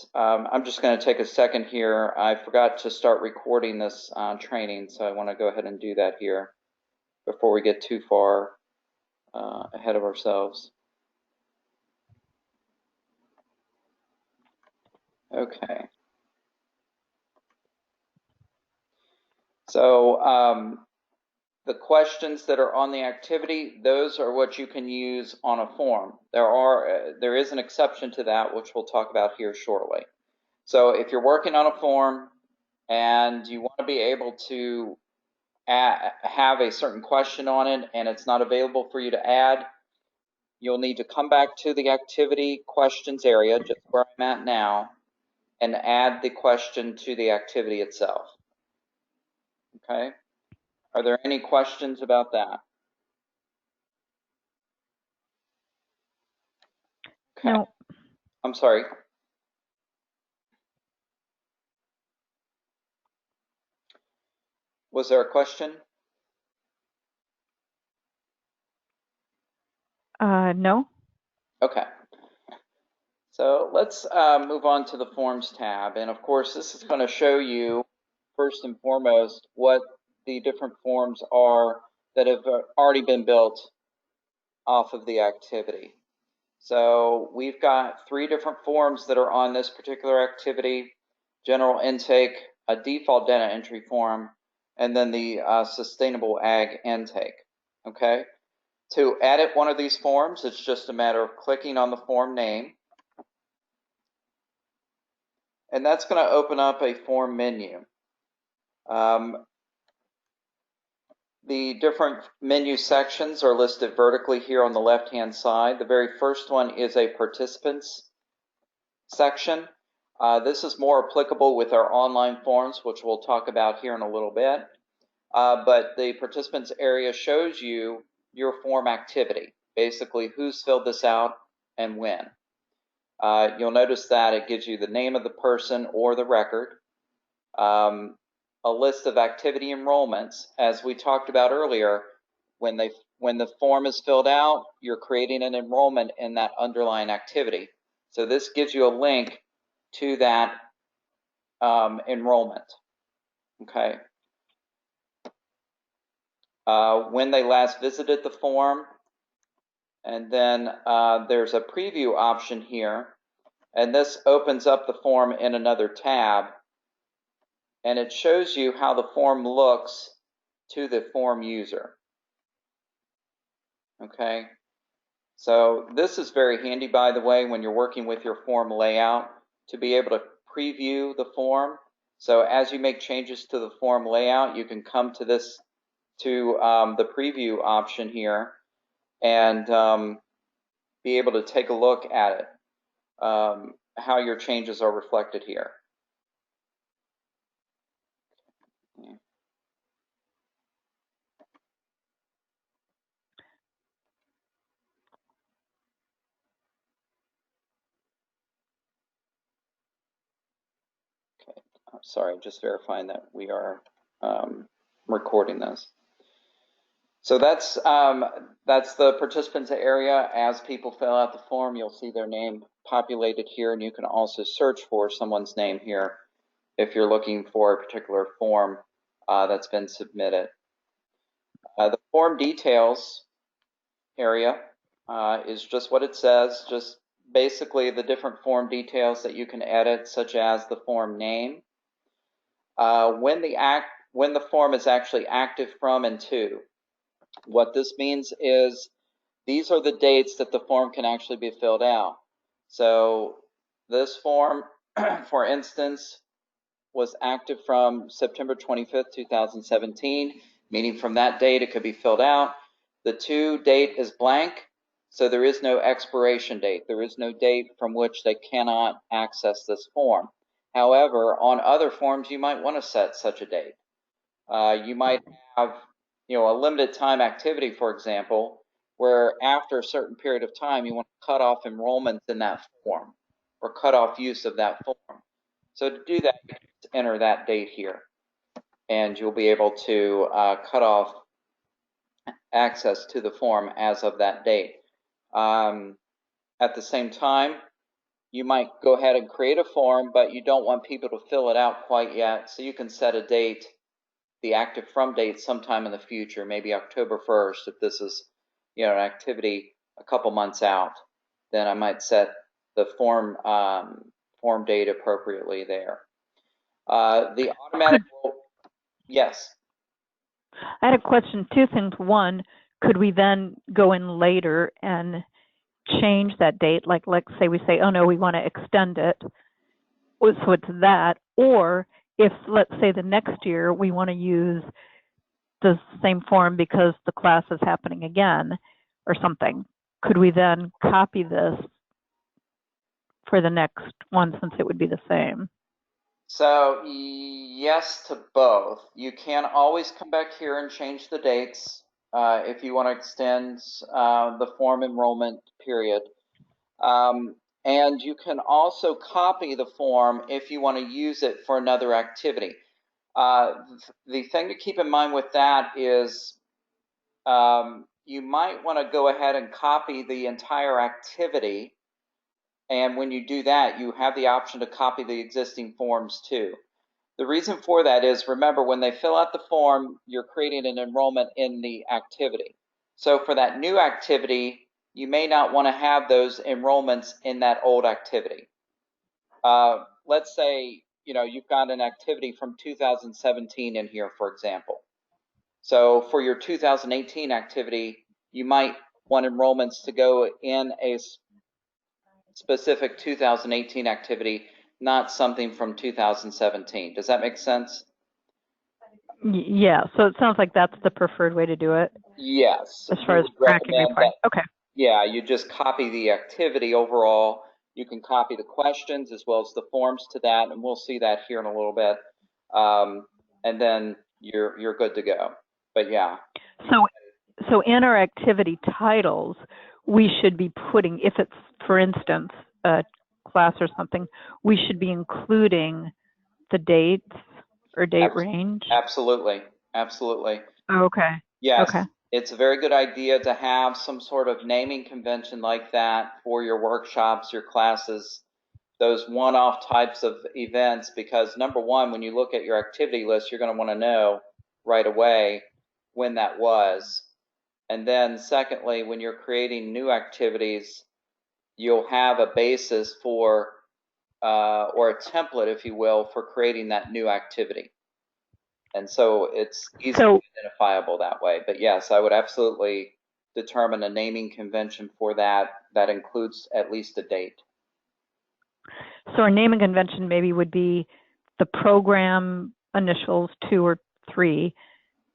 is, I'm just going to take a second here. I forgot to start recording this training, so I want to go ahead and do that here before we get too far ahead of ourselves. Okay. So the questions that are on the activity, those are what you can use on a form. There is an exception to that, which we'll talk about here shortly. So if you're working on a form and you want to be able to have a certain question on it and it's not available for you to add, you'll need to come back to the activity questions area, just where I'm at now, and add the question to the activity itself. Okay? Are there any questions about that? Okay. No. I'm sorry. Was there a question? No. Okay. So let's move on to the Forms tab. And of course, this is going to show you, first and foremost, what the different forms are that have already been built off of the activity. So we've got 3 different forms that are on this particular activity: general intake, a default data entry form, and then the sustainable ag intake. Okay. To edit one of these forms, it's just a matter of clicking on the form name, and that's going to open up a form menu. The different menu sections are listed vertically here on the left-hand side. The very first one is a participants section. This is more applicable with our online forms, which we'll talk about here in a little bit. But the participants area shows you your form activity, basically who's filled this out and when. You'll notice that it gives you the name of the person or the record, a list of activity enrollments. As we talked about earlier, when the form is filled out, you're creating an enrollment in that underlying activity. So this gives you a link to that enrollment. Okay. When they last visited the form, and then there's a preview option here, and this opens up the form in another tab, and it shows you how the form looks to the form user. Okay, so this is very handy, by the way, when you're working with your form layout, to be able to preview the form. So as you make changes to the form layout, you can come to this, to the preview option here, and be able to take a look at it, how your changes are reflected here. Okay, I'm sorry, just verifying that we are recording this. So that's the participants area. As people fill out the form, you'll see their name populated here, and you can also search for someone's name here if you're looking for a particular form that's been submitted. The form details area is just what it says, just basically the different form details that you can edit, such as the form name, when the form is actually active from and to. What this means is these are the dates that the form can actually be filled out. So this form, for instance, was active from September 25th, 2017, meaning from that date it could be filled out. The to date is blank, so there is no expiration date. There is no date from which they cannot access this form. However, on other forms, you might want to set such a date. You might have, a limited time activity, for example, where after a certain period of time, you want to cut off enrollments in that form or cut off use of that form. So to do that, you just enter that date here, and you'll be able to cut off access to the form as of that date. At the same time, you might go ahead and create a form, but you don't want people to fill it out quite yet. So you can set a date, the active from date, sometime in the future, maybe October 1st. If this is, an activity a couple months out, then I might set the form date appropriately there. The automatic, yes. I had a question, two things. One, could we then go in later and change that date? Like, let's say we say, oh no, we want to extend it. So it's that. Or if, let's say the next year we want to use the same form because the class is happening again or something, could we then copy this for the next one since it would be the same? So yes to both. You can always come back here and change the dates if you want to extend the form enrollment period. And you can also copy the form if you want to use it for another activity. The thing to keep in mind with that is you might want to go ahead and copy the entire activity. And when you do that, you have the option to copy the existing forms too. The reason for that is, remember, when they fill out the form, you're creating an enrollment in the activity. So for that new activity, you may not want to have those enrollments in that old activity. Let's say, you've got an activity from 2017 in here, for example. So for your 2018 activity, you might want enrollments to go in a specific 2018 activity, not something from 2017. Does that make sense? Yeah, so it sounds like that's the preferred way to do it. Yes. As far as tracking your point. Okay. Yeah, you just copy the activity overall. You can copy the questions as well as the forms to that, and we'll see that here in a little bit. And then you're good to go. But yeah. So in our activity titles, we should be putting, if it's, for instance, a class or something, we should be including the dates or date range? Absolutely. Absolutely. Okay. Yes. Okay. It's a very good idea to have some sort of naming convention like that for your workshops, your classes, those one-off types of events, because number one, when you look at your activity list, you're going to want to know right away when that was. And then secondly, when you're creating new activities, you'll have a basis for, or a template, if you will, for creating that new activity. And so it's easily identifiable that way. But yes, I would absolutely determine a naming convention for that. That includes at least a date. So our naming convention maybe would be the program initials 2 or 3,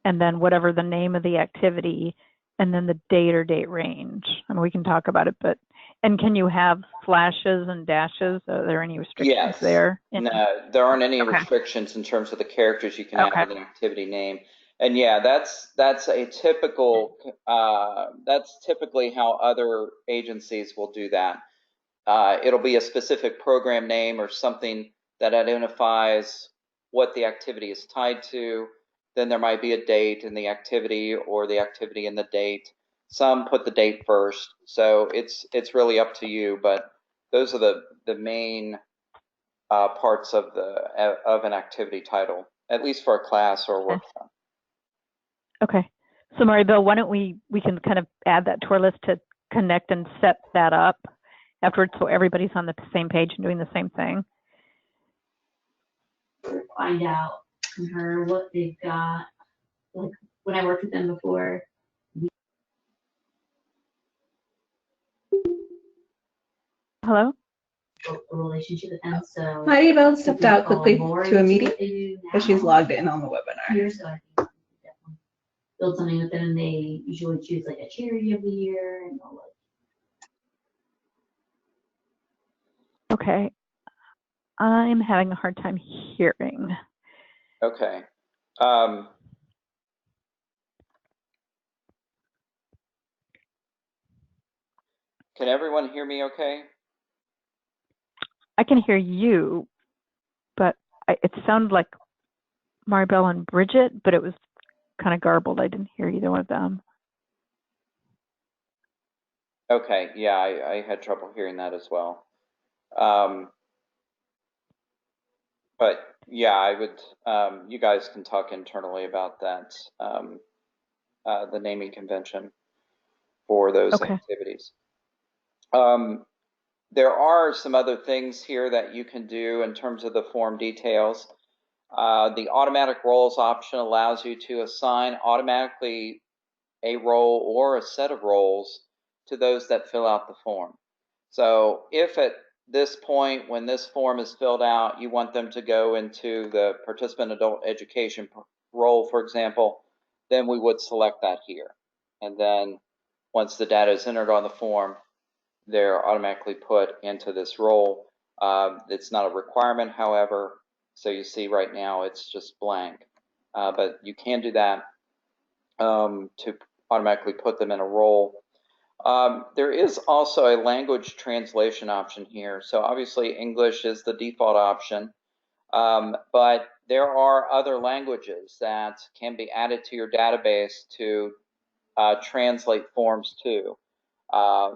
and then whatever the name of the activity, and then the date or date range. I mean, we can talk about it, and can you have slashes and dashes? Are there any restrictions there? No, there aren't any restrictions in terms of the characters you can have in an activity name. And yeah, that's a typical, that's typically how other agencies will do that. It'll be a specific program name or something that identifies what the activity is tied to. Then there might be a date in the activity or the activity in the date. Some put the date first. So it's really up to you, but those are the main parts of an activity title, at least for a class or a workshop. Okay. So Maribel, why don't we can kind of add that to our list to connect and set that up afterwards so everybody's on the same page and doing the same thing. Find out from her what they've got. Like when I worked with them before. Hello? A relationship with them. So Maribel stepped out quickly to a meeting, but she's logged in on the webinar. So I think definitely build something with them, and they usually choose like a charity of the year and all that. Okay. I'm having a hard time hearing. Okay. Can everyone hear me okay? I can hear you, but it sounded like Maribel and Bridget, but it was kind of garbled. I didn't hear either one of them. Okay, yeah, I had trouble hearing that as well. But yeah, I would, you guys can talk internally about that, the naming convention for those activities. There are some other things here that you can do in terms of the form details. The automatic roles option allows you to assign automatically a role or a set of roles to those that fill out the form. So if at this point, when this form is filled out, you want them to go into the participant adult education role, for example, then we would select that here. And then once the data is entered on the form, they're automatically put into this role. It's not a requirement, however, so you see right now it's just blank. But you can do that to automatically put them in a role. There is also a language translation option here. So obviously English is the default option, but there are other languages that can be added to your database to translate forms to.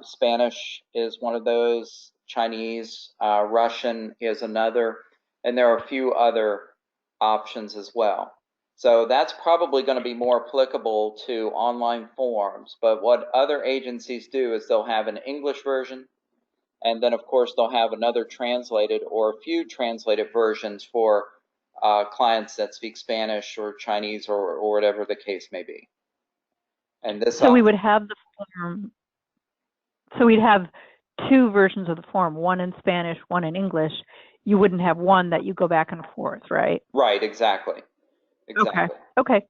Spanish is one of those, Chinese, Russian is another, and there are a few other options as well. So that's probably going to be more applicable to online forms, but what other agencies do is they'll have an English version, and then of course they'll have another translated or a few translated versions for clients that speak Spanish or Chinese or whatever the case may be. And this so we would have the form. So we'd have two versions of the form, one in Spanish, one in English. You wouldn't have one that you go back and forth, right? Right, exactly. Exactly. Okay.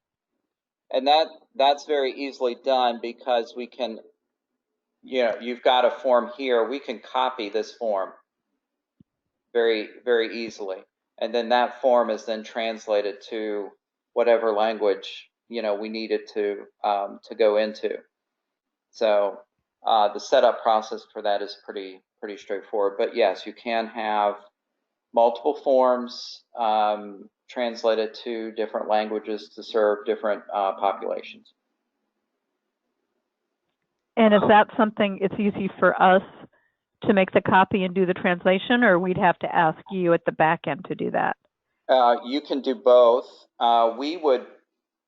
And that's very easily done because we can, you've got a form here, we can copy this form very, very easily. And then that form is then translated to whatever language, we need it to go into. So the setup process for that is pretty straightforward. But yes, you can have multiple forms translated to different languages to serve different populations. And is that something it's easy for us to make the copy and do the translation, or we'd have to ask you at the back end to do that? You can do both. We would,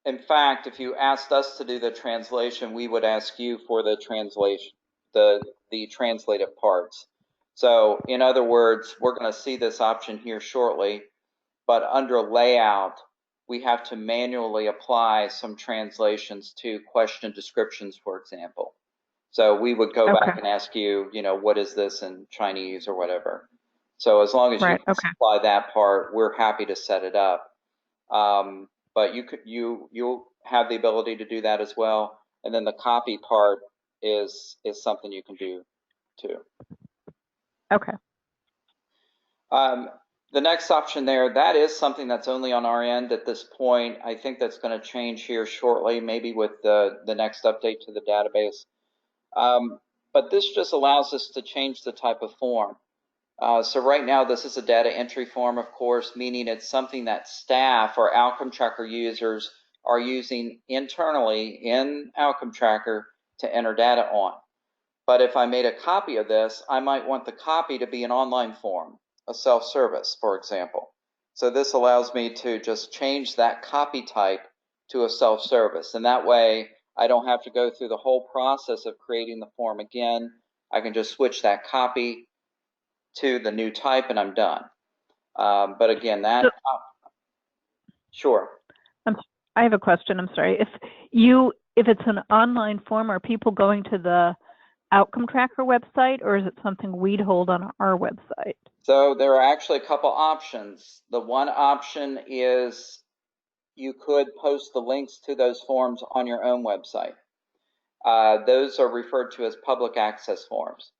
in fact, if you asked us to do the translation, we would ask you for the translation, the translated parts. So in other words, we're going to see this option here shortly, but under layout, we have to manually apply some translations to question descriptions, for example. So we would go back and ask you, what is this in Chinese or whatever. So as long as you can supply that part, we're happy to set it up. But you'll have the ability to do that as well. And then the copy part is something you can do too. Okay. The next option there, that is something that's only on our end at this point. I think that's going to change here shortly, maybe with the next update to the database. But this just allows us to change the type of form. So right now, this is a data entry form, of course, meaning it's something that staff or Outcome Tracker users are using internally in Outcome Tracker to enter data on. But if I made a copy of this, I might want the copy to be an online form, a self-service, for example. So this allows me to just change that copy type to a self-service. And that way, I don't have to go through the whole process of creating the form again. I can just switch that copy to the new type and I'm done. But again, that, sure. I have a question, I'm sorry. If it's an online form, are people going to the Outcome Tracker website, or is it something we'd hold on our website? So there are actually a couple options. The one option is you could post the links to those forms on your own website. Those are referred to as public access forms.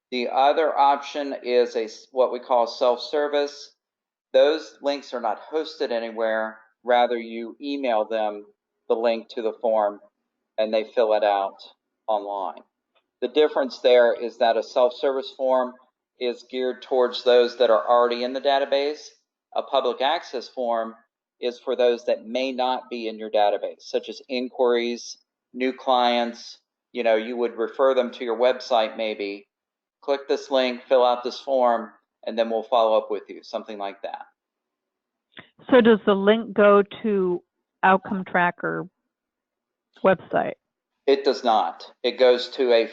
The other option is what we call self-service. Those links are not hosted anywhere. Rather, you email them the link to the form and they fill it out online. The difference there is that a self-service form is geared towards those that are already in the database. A public access form is for those that may not be in your database, such as inquiries, new clients. You would refer them to your website maybe, click this link, fill out this form, and then we'll follow up with you, something like that. So does the link go to Outcome Tracker website? It does not. It goes to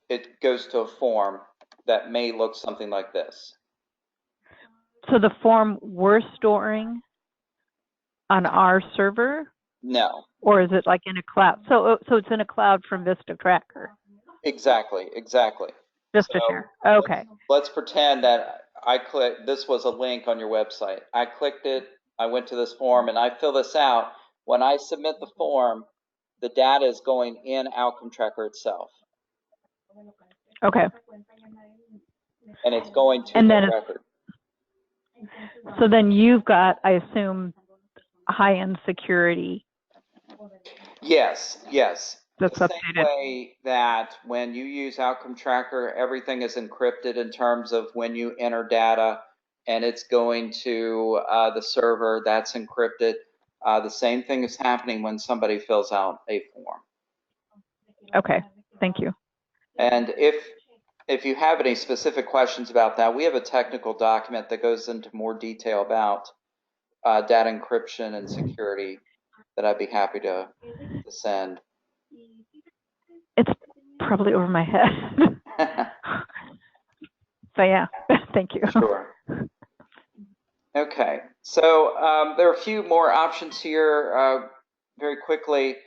a form that may look something like this. So the form we're storing on our server? No. Or is it like in a cloud? So it's in a cloud from Vista Tracker. Exactly. VistaShare. Okay. Let's pretend that this was a link on your website. I clicked it, I went to this form, and I fill this out. When I submit the form, the data is going in Outcome Tracker itself. Okay. And it's going to the record. So then you've got, I assume, high-end security. Yes. That's the updated. same way that when you use Outcome Tracker, everything is encrypted in terms of when you enter data and it's going to the server, that's encrypted. The same thing is happening when somebody fills out a form. Okay, thank you. And if you have any specific questions about that, we have a technical document that goes into more detail about data encryption and security that I'd be happy to send. It's probably over my head. So yeah, thank you. Sure. Okay, so there are a few more options here very quickly.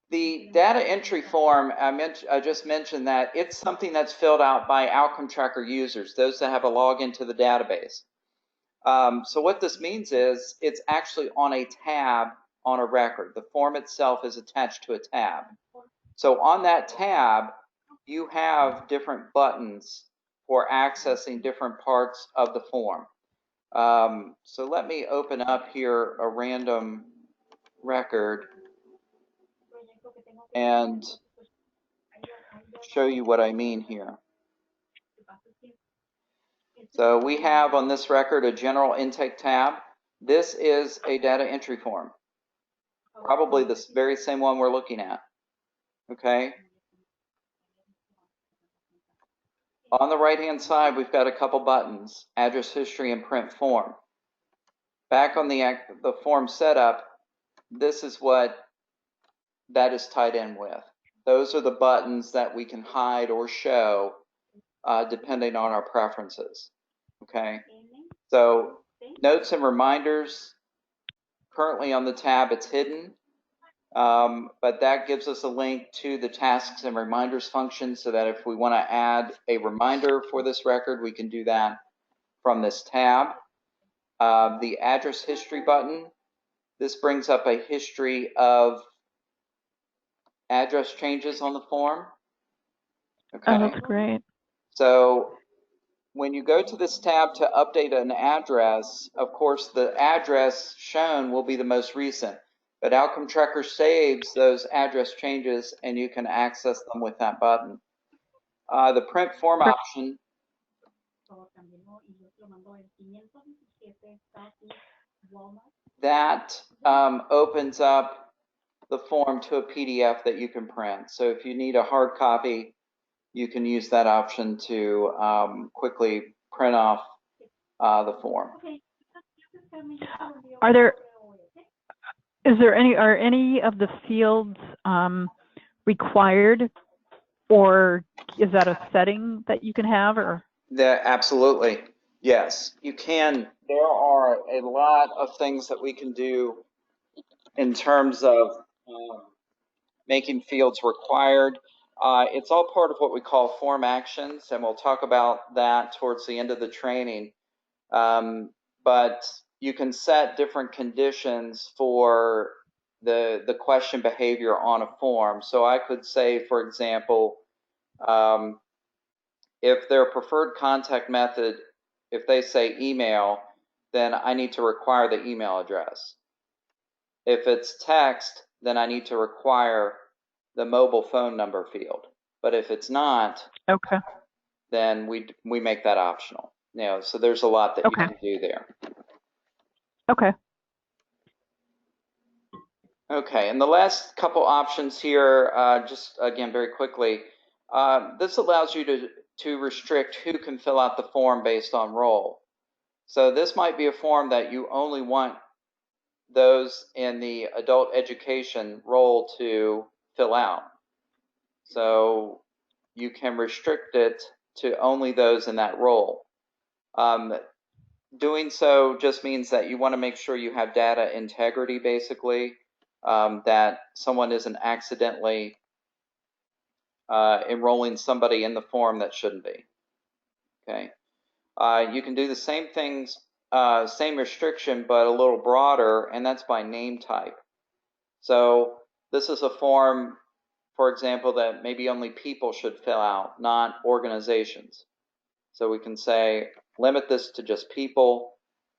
The data entry form, I just mentioned that it's something that's filled out by Outcome Tracker users, those that have a login to the database. So what this means is it's actually on a tab on a record. The form itself is attached to a tab. So on that tab, you have different buttons for accessing different parts of the form. So let me open up here a random record and show you what I mean here. So we have on this record a general intake tab. This is a data entry form, probably the very same one we're looking at. Okay. On the right-hand side, we've got a couple buttons, address history and print form. Back on the form setup, this is what that is tied in with. Those are the buttons that we can hide or show depending on our preferences. Okay. So notes and reminders, currently on the tab, it's hidden. But that gives us a link to the tasks and reminders function so that if we want to add a reminder for this record, we can do that from this tab. The address history button, this brings up a history of address changes on the form. Okay. Oh, that's great. So when you go to this tab to update an address, of course, the address shown will be the most recent. But Outcome Tracker saves those address changes and you can access them with that button. The print form option, that opens up the form to a PDF that you can print. So if you need a hard copy, you can use that option to quickly print off the form. Are any of the fields required, or is that a setting that you can have, or? Absolutely, yes, you can. There are a lot of things that we can do in terms of making fields required. It's all part of what we call form actions, and we'll talk about that towards the end of the training. But you can set different conditions for the question behavior on a form. So I could say, for example, if their preferred contact method, if they say email, then I need to require the email address. If it's text, then I need to require the mobile phone number field. But if it's not, okay, then we make that optional. You know, so there's a lot that you can do there. Okay. Okay, and the last couple options here, just again very quickly, this allows you to restrict who can fill out the form based on role. So this might be a form that you only want those in the adult education role to fill out. So you can restrict it to only those in that role. Doing so just means that you want to make sure you have data integrity, basically, that someone isn't accidentally enrolling somebody in the form that shouldn't be. Okay. You can do the same things, same restriction, but a little broader, and that's by name type. So this is a form, for example, that maybe only people should fill out, not organizations. So we can say, limit this to just people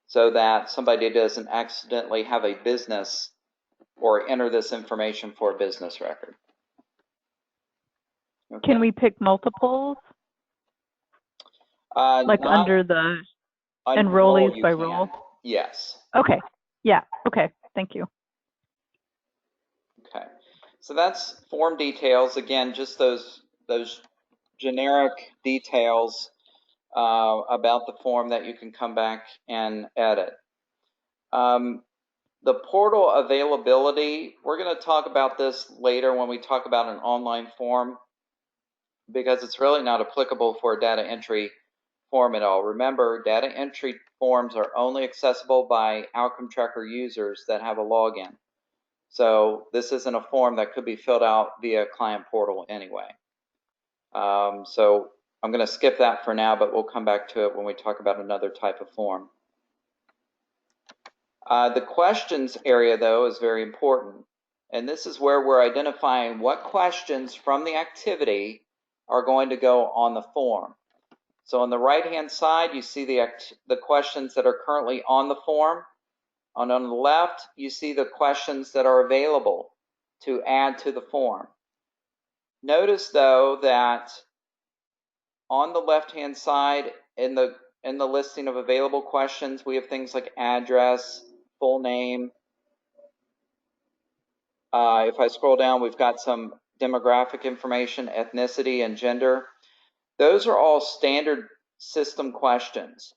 so that somebody doesn't accidentally have a business or enter this information for a business record. Okay. Can we pick multiples? Like under the enrollees by role? Yes. Okay. Yeah. Okay. Thank you. Okay. So that's form details. Again, just those generic details about the form that you can come back and edit. The portal availability, we're going to talk about this later when we talk about an online form, because it's really not applicable for a data entry form at all. Remember, data entry forms are only accessible by outcome tracker users that have a login. So this isn't a form that could be filled out via client portal anyway. So I'm going to skip that for now, but we'll come back to it when we talk about another type of form. The questions area, though, is very important. And this is where we're identifying what questions from the activity are going to go on the form. So on the right-hand side, you see the questions that are currently on the form. And on the left, you see the questions that are available to add to the form. Notice, though, that on the left-hand side, in the listing of available questions, we have things like address, full name. If I scroll down, we've got some demographic information, ethnicity, and gender. Those are all standard system questions,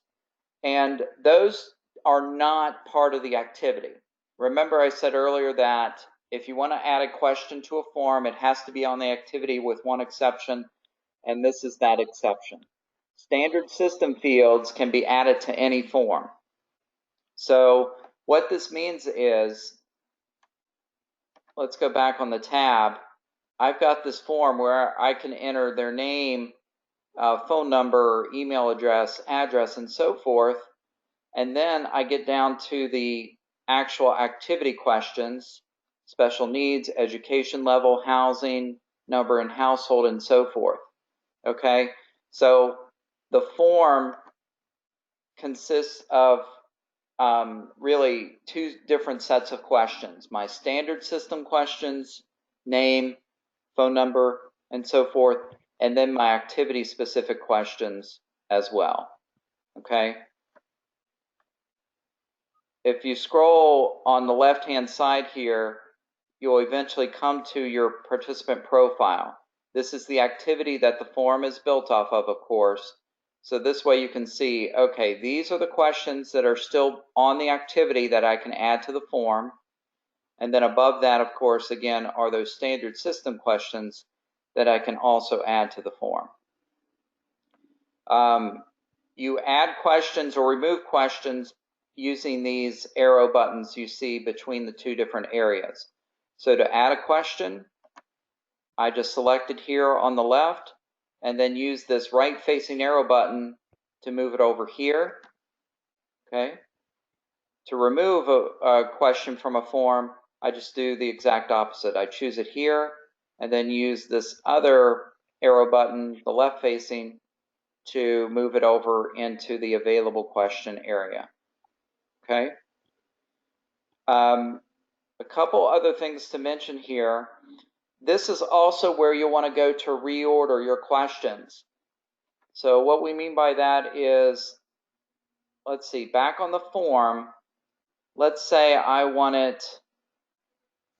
and those are not part of the activity. Remember, I said earlier that if you want to add a question to a form, it has to be on the activity with one exception, and this is that exception. Standard system fields can be added to any form. So what this means is, let's go back on the tab. I've got this form where I can enter their name, phone number, email address, and so forth. And then I get down to the actual activity questions, special needs, education level, housing, number in household, and so forth. Okay, so the form consists of really two different sets of questions. My standard system questions, name, phone number, and so forth, and then my activity specific questions as well. Okay. If you scroll on the left-hand side here, you'll eventually come to your participant profile. This is the activity that the form is built off of course. So this way you can see, okay, these are the questions that are still on the activity that I can add to the form. And then above that, of course, again, are those standard system questions that I can also add to the form. You add questions or remove questions using these arrow buttons you see between the two different areas. So to add a question, I just select it here on the left and then use this right-facing arrow button to move it over here. Okay. To remove a question from a form, I just do the exact opposite. I choose it here and then use this other arrow button, the left-facing, to move it over into the available question area. Okay. A couple other things to mention here. This is also where you'll want to go to reorder your questions. So what we mean by that is, let's see, back on the form, let's say I wanted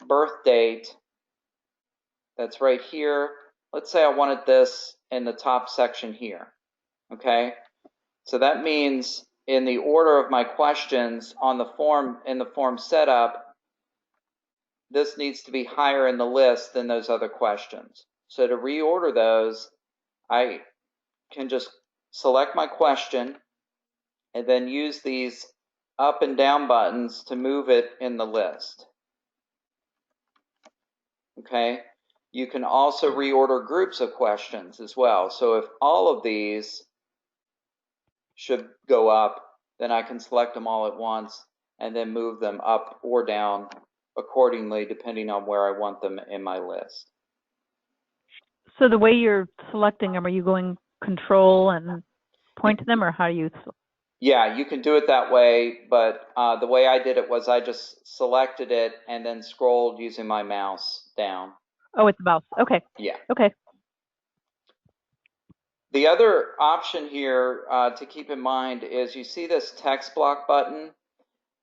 birth date. That's right here. Let's say I wanted this in the top section here, okay? So that means in the order of my questions on the form, in the form setup, this needs to be higher in the list than those other questions. So to reorder those, I can just select my question and then use these up and down buttons to move it in the list. Okay? You can also reorder groups of questions as well. So if all of these should go up, then I can select them all at once and then move them up or down accordingly depending on where I want them in my list. So the way you're selecting them, are you going control and point to them, or how do you? Yeah, you can do it that way, but the way I did it was I just selected it and then scrolled using my mouse down. Oh, it's a mouse. Okay. Yeah. Okay. The other option here to keep in mind is you see this text block button.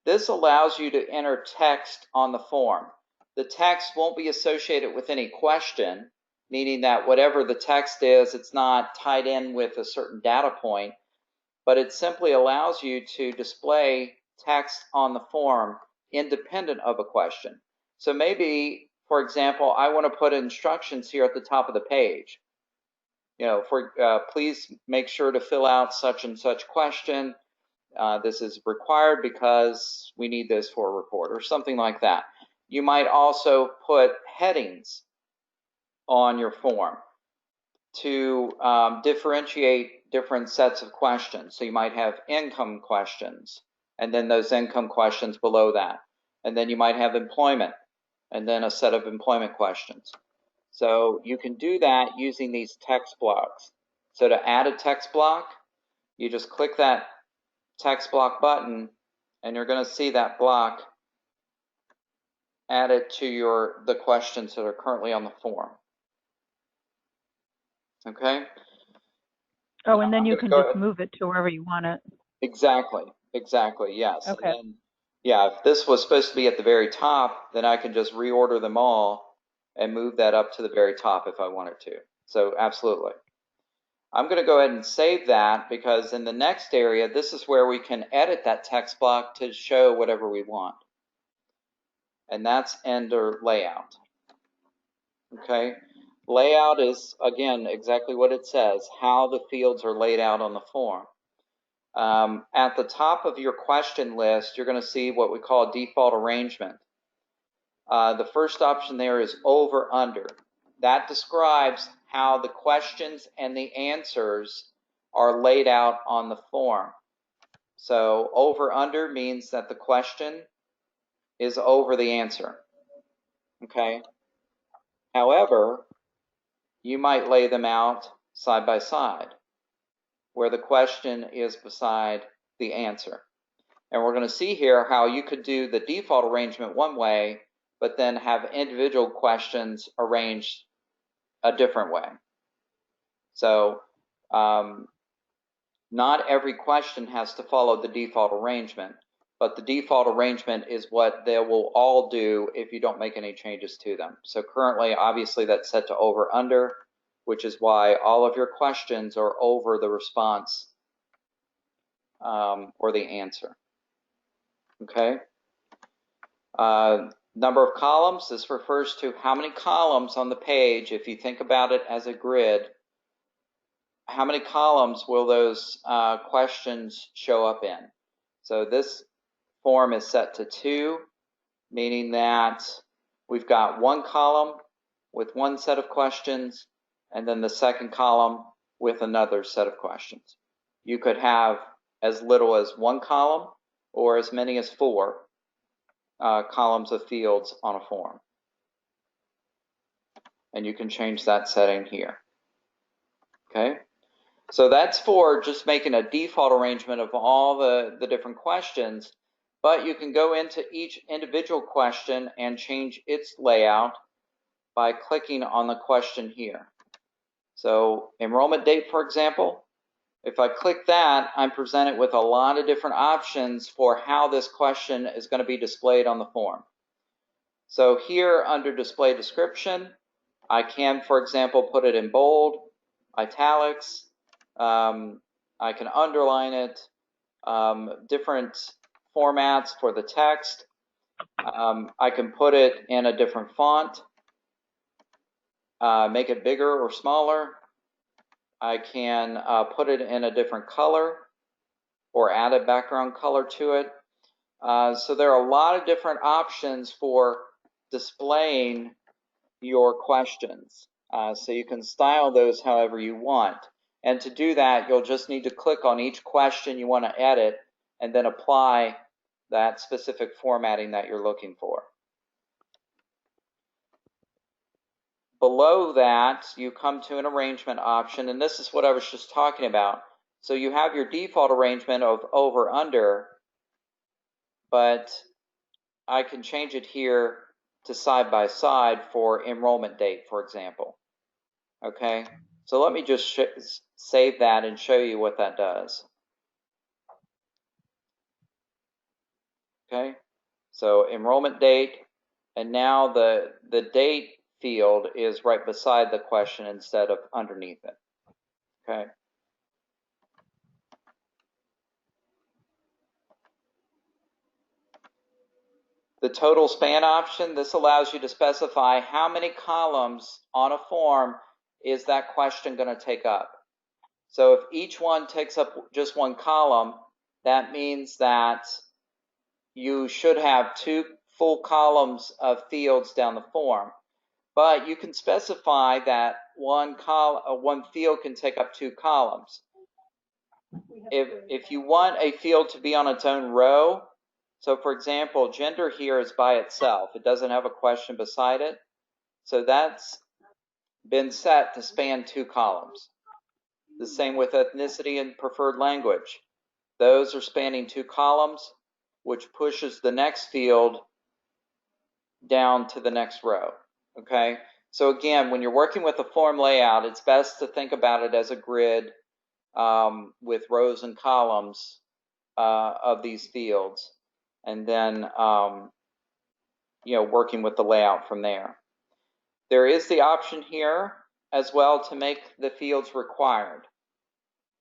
This allows you to enter text on the form. The text won't be associated with any question, meaning that whatever the text is, it's not tied in with a certain data point, but it simply allows you to display text on the form independent of a question. So maybe, for example, I want to put instructions here at the top of the page. You know, please make sure to fill out such and such question. This is required because we need this for a report, or something like that. You might also put headings on your form to differentiate different sets of questions. So you might have income questions, and then those income questions below that. And then you might have employment, and then a set of employment questions. So you can do that using these text blocks. So to add a text block, you just click that text block button, and you're going to see that block added to the questions that are currently on the form. Okay? Oh, and then you can just move it to wherever you want it. Exactly, yes. Okay. And then, yeah, if this was supposed to be at the very top, then I can just reorder them all and move that up to the very top if I wanted to. So absolutely. I'm going to go ahead and save that, because in the next area, this is where we can edit that text block to show whatever we want. And that's under layout. Okay. Layout is, again, exactly what it says, how the fields are laid out on the form. At the top of your question list, you're going to see what we call default arrangement. The first option there is over under. That describes how the questions and the answers are laid out on the form. So over under means that the question is over the answer. Okay. However, you might lay them out side by side, where the question is beside the answer. And we're going to see here how you could do the default arrangement one way, but then have individual questions arranged a different way. So not every question has to follow the default arrangement, but the default arrangement is what they will all do if you don't make any changes to them. So currently, obviously, that's set to over under, which is why all of your questions are over the response or the answer. Okay. Number of columns, this refers to how many columns on the page. If you think about it as a grid, how many columns will those questions show up in? So this form is set to 2, meaning that we've got one column with one set of questions, and then the second column with another set of questions. You could have as little as one column or as many as 4 columns of fields on a form. And you can change that setting here. Okay, so that's for just making a default arrangement of all the different questions, but you can go into each individual question and change its layout by clicking on the question here. So enrollment date, for example, if I click that, I'm presented with a lot of different options for how this question is going to be displayed on the form. So here under display description, I can, for example, put it in bold, italics. I can underline it, different formats for the text. I can put it in a different font, make it bigger or smaller. I can put it in a different color or add a background color to it. So there are a lot of different options for displaying your questions. So you can style those however you want. And to do that, you'll just need to click on each question you want to edit and then apply that specific formatting that you're looking for. Below that, you come to an arrangement option, and this is what I was just talking about. So you have your default arrangement of over under, but I can change it here to side by side for enrollment date, for example. Okay, so let me just save that and show you what that does. Okay, so enrollment date, and now the date field is right beside the question instead of underneath it. Okay. The total span option, this allows you to specify how many columns on a form is that question going to take up. So if each one takes up just one column, that means that you should have 2 full columns of fields down the form. But you can specify that one field can take up 2 columns. If you want a field to be on its own row, so for example, gender here is by itself. It doesn't have a question beside it. So that's been set to span 2 columns. The same with ethnicity and preferred language. Those are spanning 2 columns, which pushes the next field down to the next row. Okay, so again, when you're working with a form layout, it's best to think about it as a grid with rows and columns of these fields, and then working with the layout from there. There is the option here as well to make the fields required.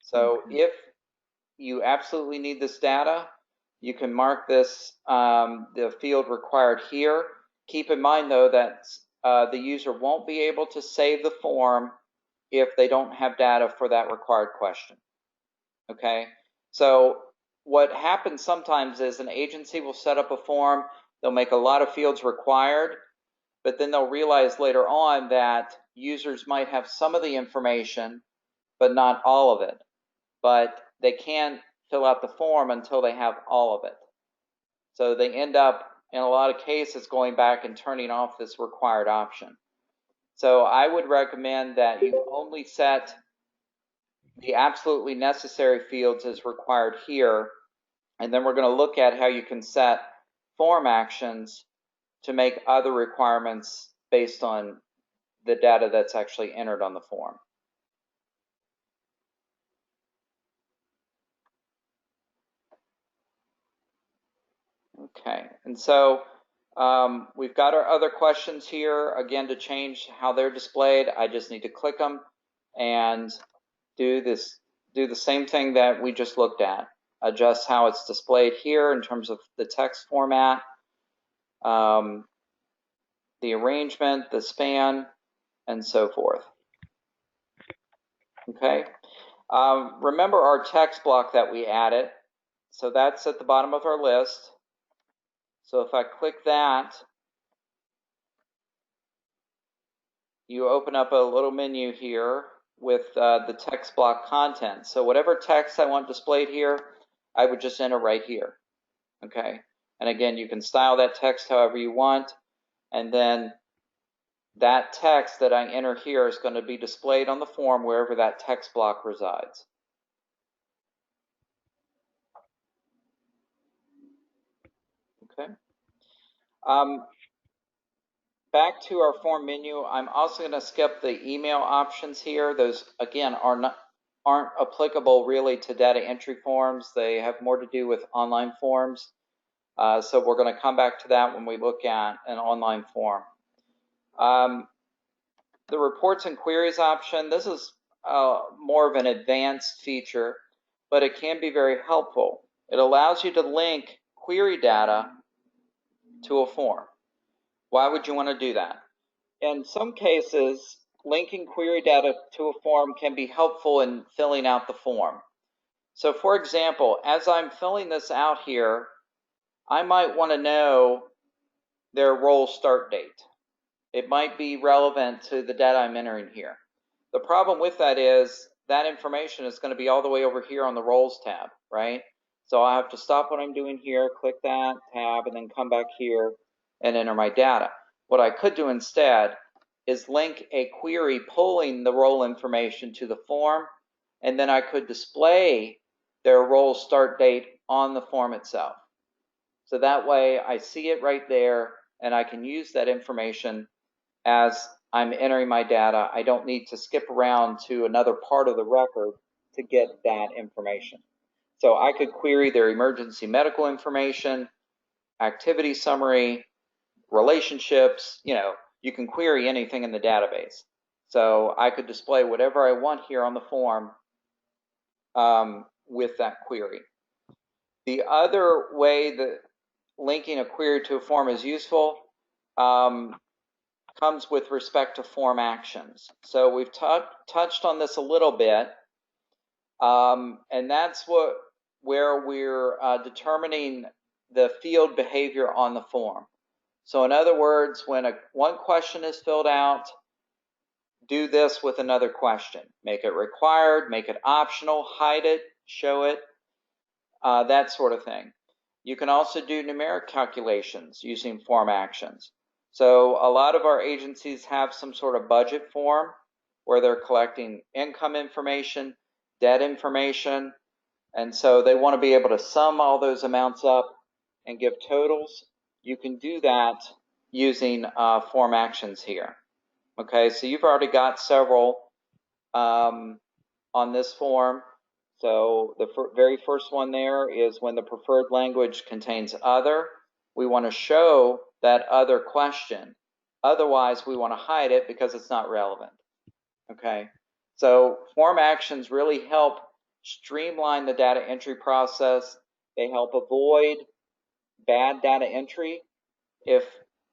So if you absolutely need this data, you can mark this the field required here. Keep in mind though that the user won't be able to save the form if they don't have data for that required question. Okay, so what happens sometimes is an agency will set up a form, they'll make a lot of fields required, but then they'll realize later on that users might have some of the information, but not all of it. But they can't fill out the form until they have all of it. So they end up, in a lot of cases, going back and turning off this required option. So I would recommend that you only set the absolutely necessary fields as required here, and then we're going to look at how you can set form actions to make other requirements based on the data that's actually entered on the form. Okay, and so we've got our other questions here. Again, to change how they're displayed, I just need to click them and do the same thing that we just looked at. Adjust how it's displayed here in terms of the text format, the arrangement, the span, and so forth. Okay. Remember our text block that we added. So that's at the bottom of our list. So if I click that, you open up a little menu here with the text block content. So whatever text I want displayed here, I would just enter right here. Okay. And again, you can style that text however you want. And then that text that I enter here is going to be displayed on the form wherever that text block resides. Okay. Back to our form menu, I'm also going to skip the email options here. Those, again, aren't applicable really to data entry forms. They have more to do with online forms. So we're going to come back to that when we look at an online form. The reports and queries option, this is more of an advanced feature, but it can be very helpful. It allows you to link query data to a form. Why would you want to do that? In some cases, linking query data to a form can be helpful in filling out the form. So for example, as I'm filling this out here, I might want to know their role start date. It might be relevant to the data I'm entering here. The problem with that is that information is going to be all the way over here on the roles tab, right? So I have to stop what I'm doing here, click that tab, and then come back here and enter my data. What I could do instead is link a query pulling the role information to the form, and then I could display their role start date on the form itself. So that way I see it right there, and I can use that information as I'm entering my data. I don't need to skip around to another part of the record to get that information. So I could query their emergency medical information, activity summary, relationships. You can query anything in the database. So I could display whatever I want here on the form with that query. The other way that linking a query to a form is useful comes with respect to form actions. So we've touched on this a little bit, and that's where we're determining the field behavior on the form. So in other words, when one question is filled out, do this with another question. Make it required, make it optional, hide it, show it, that sort of thing. You can also do numeric calculations using form actions. So a lot of our agencies have some sort of budget form where they're collecting income information, debt information, and so they want to be able to sum all those amounts up and give totals. You can do that using form actions here. Okay, so you've already got several on this form. So the very first one there is when the preferred language contains other. We want to show that other question. Otherwise, we want to hide it because it's not relevant. Okay, so form actions really help streamline the data entry process. They help avoid bad data entry. If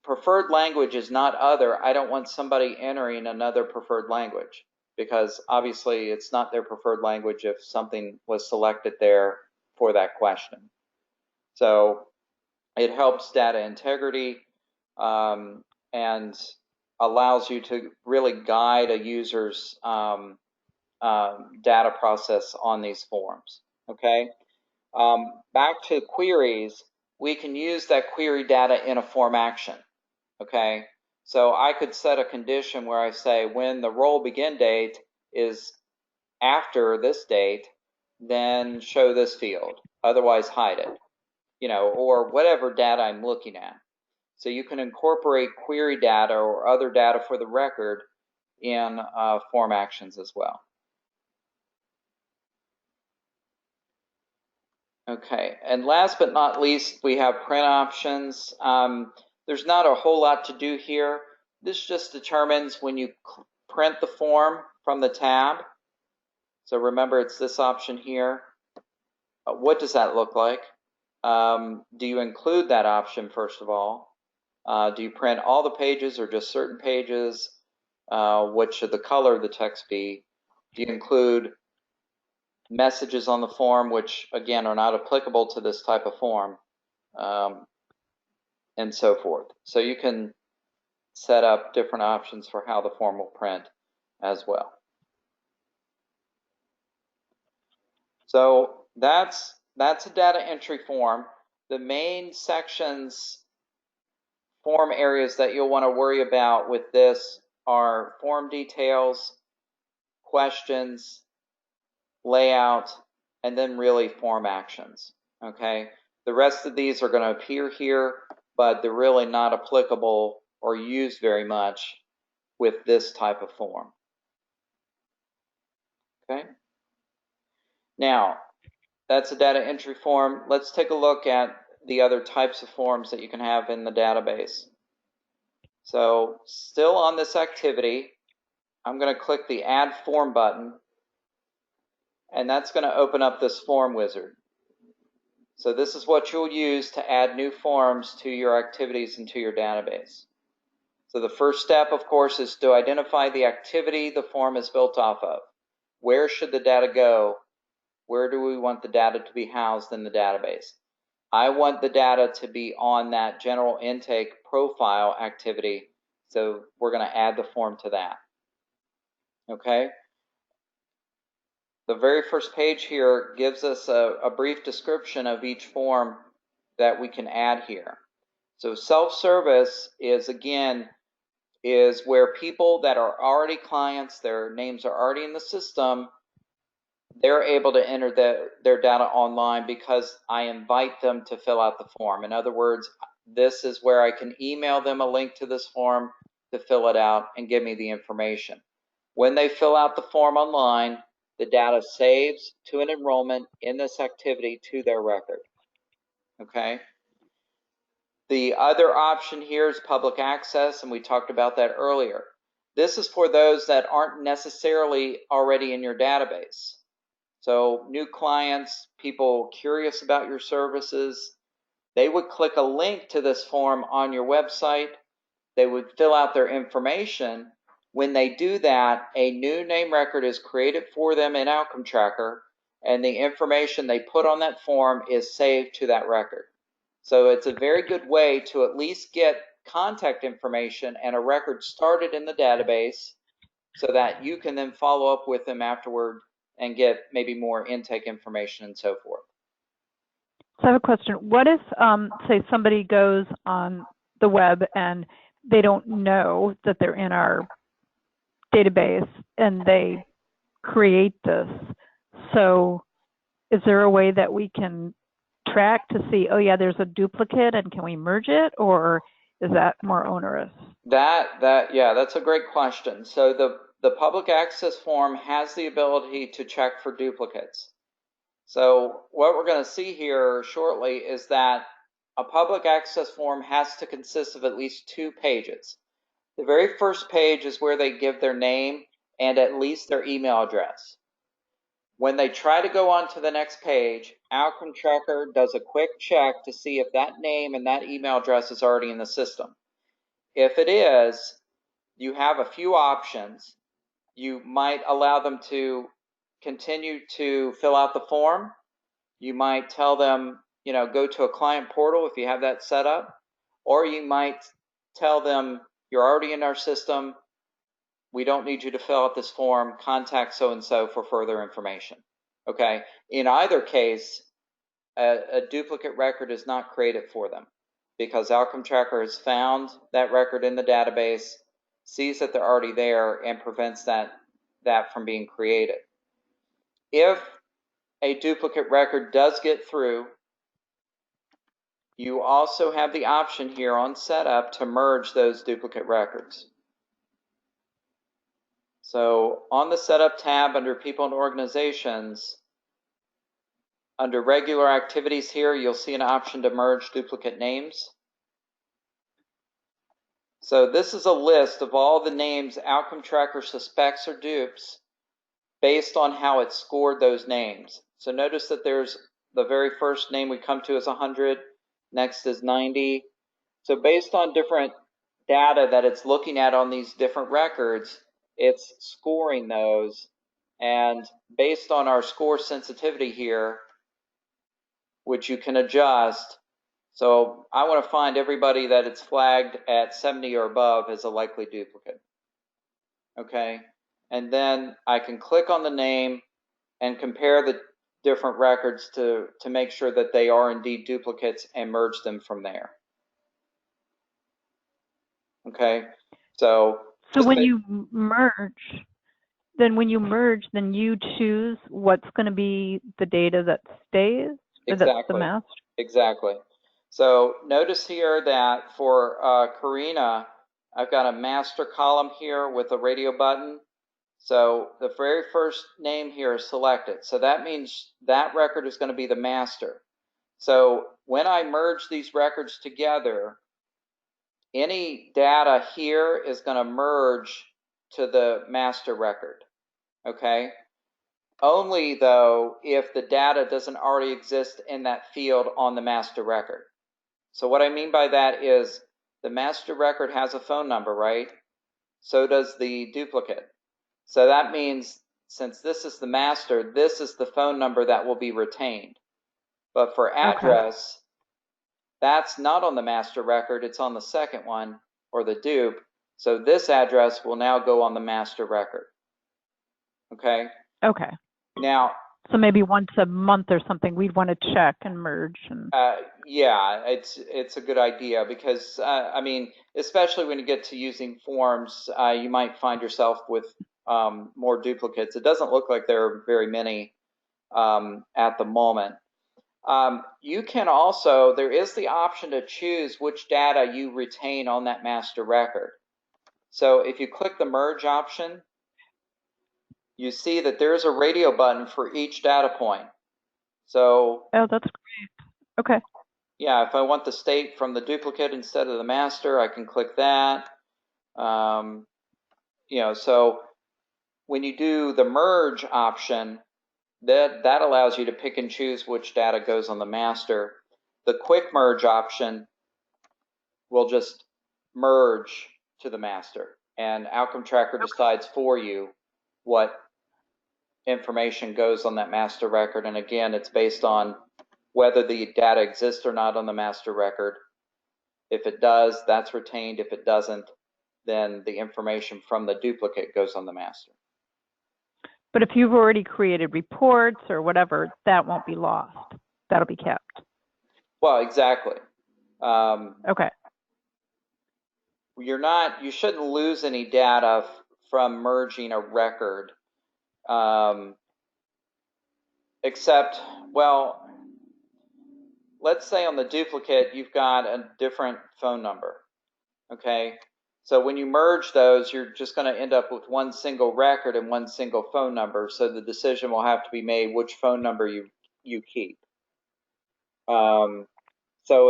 preferred language is not other, I don't want somebody entering another preferred language, because obviously it's not their preferred language if something was selected there for that question. So it helps data integrity and allows you to really guide a user's data process on these forms. Okay, back to queries, we can use that query data in a form action. Okay, so I could set a condition where I say when the role begin date is after this date, then show this field, otherwise hide it, or whatever data I'm looking at. So you can incorporate query data or other data for the record in form actions as well. Okay, and last but not least, we have print options. There's not a whole lot to do here. This just determines when you print the form from the tab. So remember, it's this option here. What does that look like? Do you include that option, first of all? Do you print all the pages or just certain pages? What should the color of the text be? Do you include messages on the form, which again are not applicable to this type of form, and so forth? So you can set up different options for how the form will print as well. So that's a data entry form. The main sections, form areas that you'll want to worry about with this are form details, questions, layout, and then really form actions. Okay, the rest of these are going to appear here, but they're really not applicable or used very much with this type of form. Okay, now that's a data entry form. Let's take a look at the other types of forms that you can have in the database. So still on this activity, I'm going to click the Add Form button, and that's going to open up this form wizard. So this is what you'll use to add new forms to your activities and to your database. So the first step, of course, is to identify the activity the form is built off of. Where should the data go? Where do we want the data to be housed in the database? I want the data to be on that general intake profile activity, so we're going to add the form to that. Okay? The very first page here gives us a brief description of each form that we can add here. So self-service is, again, is where people that are already clients, their names are already in the system, they're able to enter their data online because I invite them to fill out the form. In other words, this is where I can email them a link to this form to fill it out and give me the information. When they fill out the form online, the data saves to an enrollment in this activity to their record. Okay? The other option here is public access, and we talked about that earlier. This is for those that aren't necessarily already in your database. So new clients, people curious about your services, they would click a link to this form on your website. They would fill out their information. When they do that, a new name record is created for them in Outcome Tracker, and the information they put on that form is saved to that record. So it's a very good way to at least get contact information and a record started in the database so that you can then follow up with them afterward and get maybe more intake information and so forth. So I have a question. What if, say, somebody goes on the web and they don't know that they're in our database and they create this? So is there a way that we can track to see, oh yeah, there's a duplicate, and can we merge it, or is that more onerous? Yeah, that's a great question. So the public access form has the ability to check for duplicates. So what we're going to see here shortly is that a public access form has to consist of at least 2 pages. The very first page is where they give their name and at least their email address. When they try to go on to the next page, Outcome Tracker does a quick check to see if that name and that email address is already in the system. If it is, you have a few options. You might allow them to continue to fill out the form. You might tell them, go to a client portal if you have that set up, or you might tell them, you're already in our system. We don't need you to fill out this form. Contact so-and-so for further information. Okay? In either case, a duplicate record is not created for them because Outcome Tracker has found that record in the database, sees that they're already there, and prevents that from being created. If a duplicate record does get through, you also have the option here on Setup to merge those duplicate records. So on the Setup tab under People and Organizations, under Regular Activities here, you'll see an option to merge duplicate names. So this is a list of all the names Outcome Tracker suspects are dupes based on how it scored those names. So notice that there's the very first name we come to is 100, next is 90. So based on different data that it's looking at on these different records, it's scoring those. And based on our score sensitivity here, which you can adjust, so I want to find everybody that it's flagged at 70 or above as a likely duplicate. Okay, and then I can click on the name and compare the different records to make sure that they are indeed duplicates and merge them from there. Okay, so when you merge, then you choose what's going to be the data that stays? Exactly. That's the master? Exactly. So notice here that for Karina, I've got a master column here with a radio button. So the very first name here is selected. So that means that record is going to be the master. So when I merge these records together, any data here is going to merge to the master record, okay? Only though if the data doesn't already exist in that field on the master record. So what I mean by that is the master record has a phone number, right? So does the duplicate. So that means since this is the master, this is the phone number that will be retained. But for address, that's not on the master record, it's on the second one, or the dupe. So this address will now go on the master record. Okay? Okay. Now, so maybe once a month or something, we'd want to check and merge. And yeah, it's a good idea because, I mean, especially when you get to using forms, you might find yourself with more duplicates. It doesn't look like there are very many at the moment. You can also, there is the option to choose which data you retain on that master record. So if you click the merge option, you see that there's a radio button for each data point. So, oh, that's great. Okay. Yeah, if I want the state from the duplicate instead of the master, I can click that. You know, so when you do the merge option, that allows you to pick and choose which data goes on the master. The quick merge option will just merge to the master, and Outcome Tracker decides for you what information goes on that master record. And again, it's based on whether the data exists or not on the master record. If it does, that's retained. If it doesn't, then the information from the duplicate goes on the master. But if you've already created reports or whatever, that won't be lost. That'll be kept. Well, exactly. Okay. You shouldn't lose any data from merging a record, except, well, let's say on the duplicate, you've got a different phone number, okay? So when you merge those, you're just going to end up with one single record and one single phone number. So the decision will have to be made which phone number you keep. So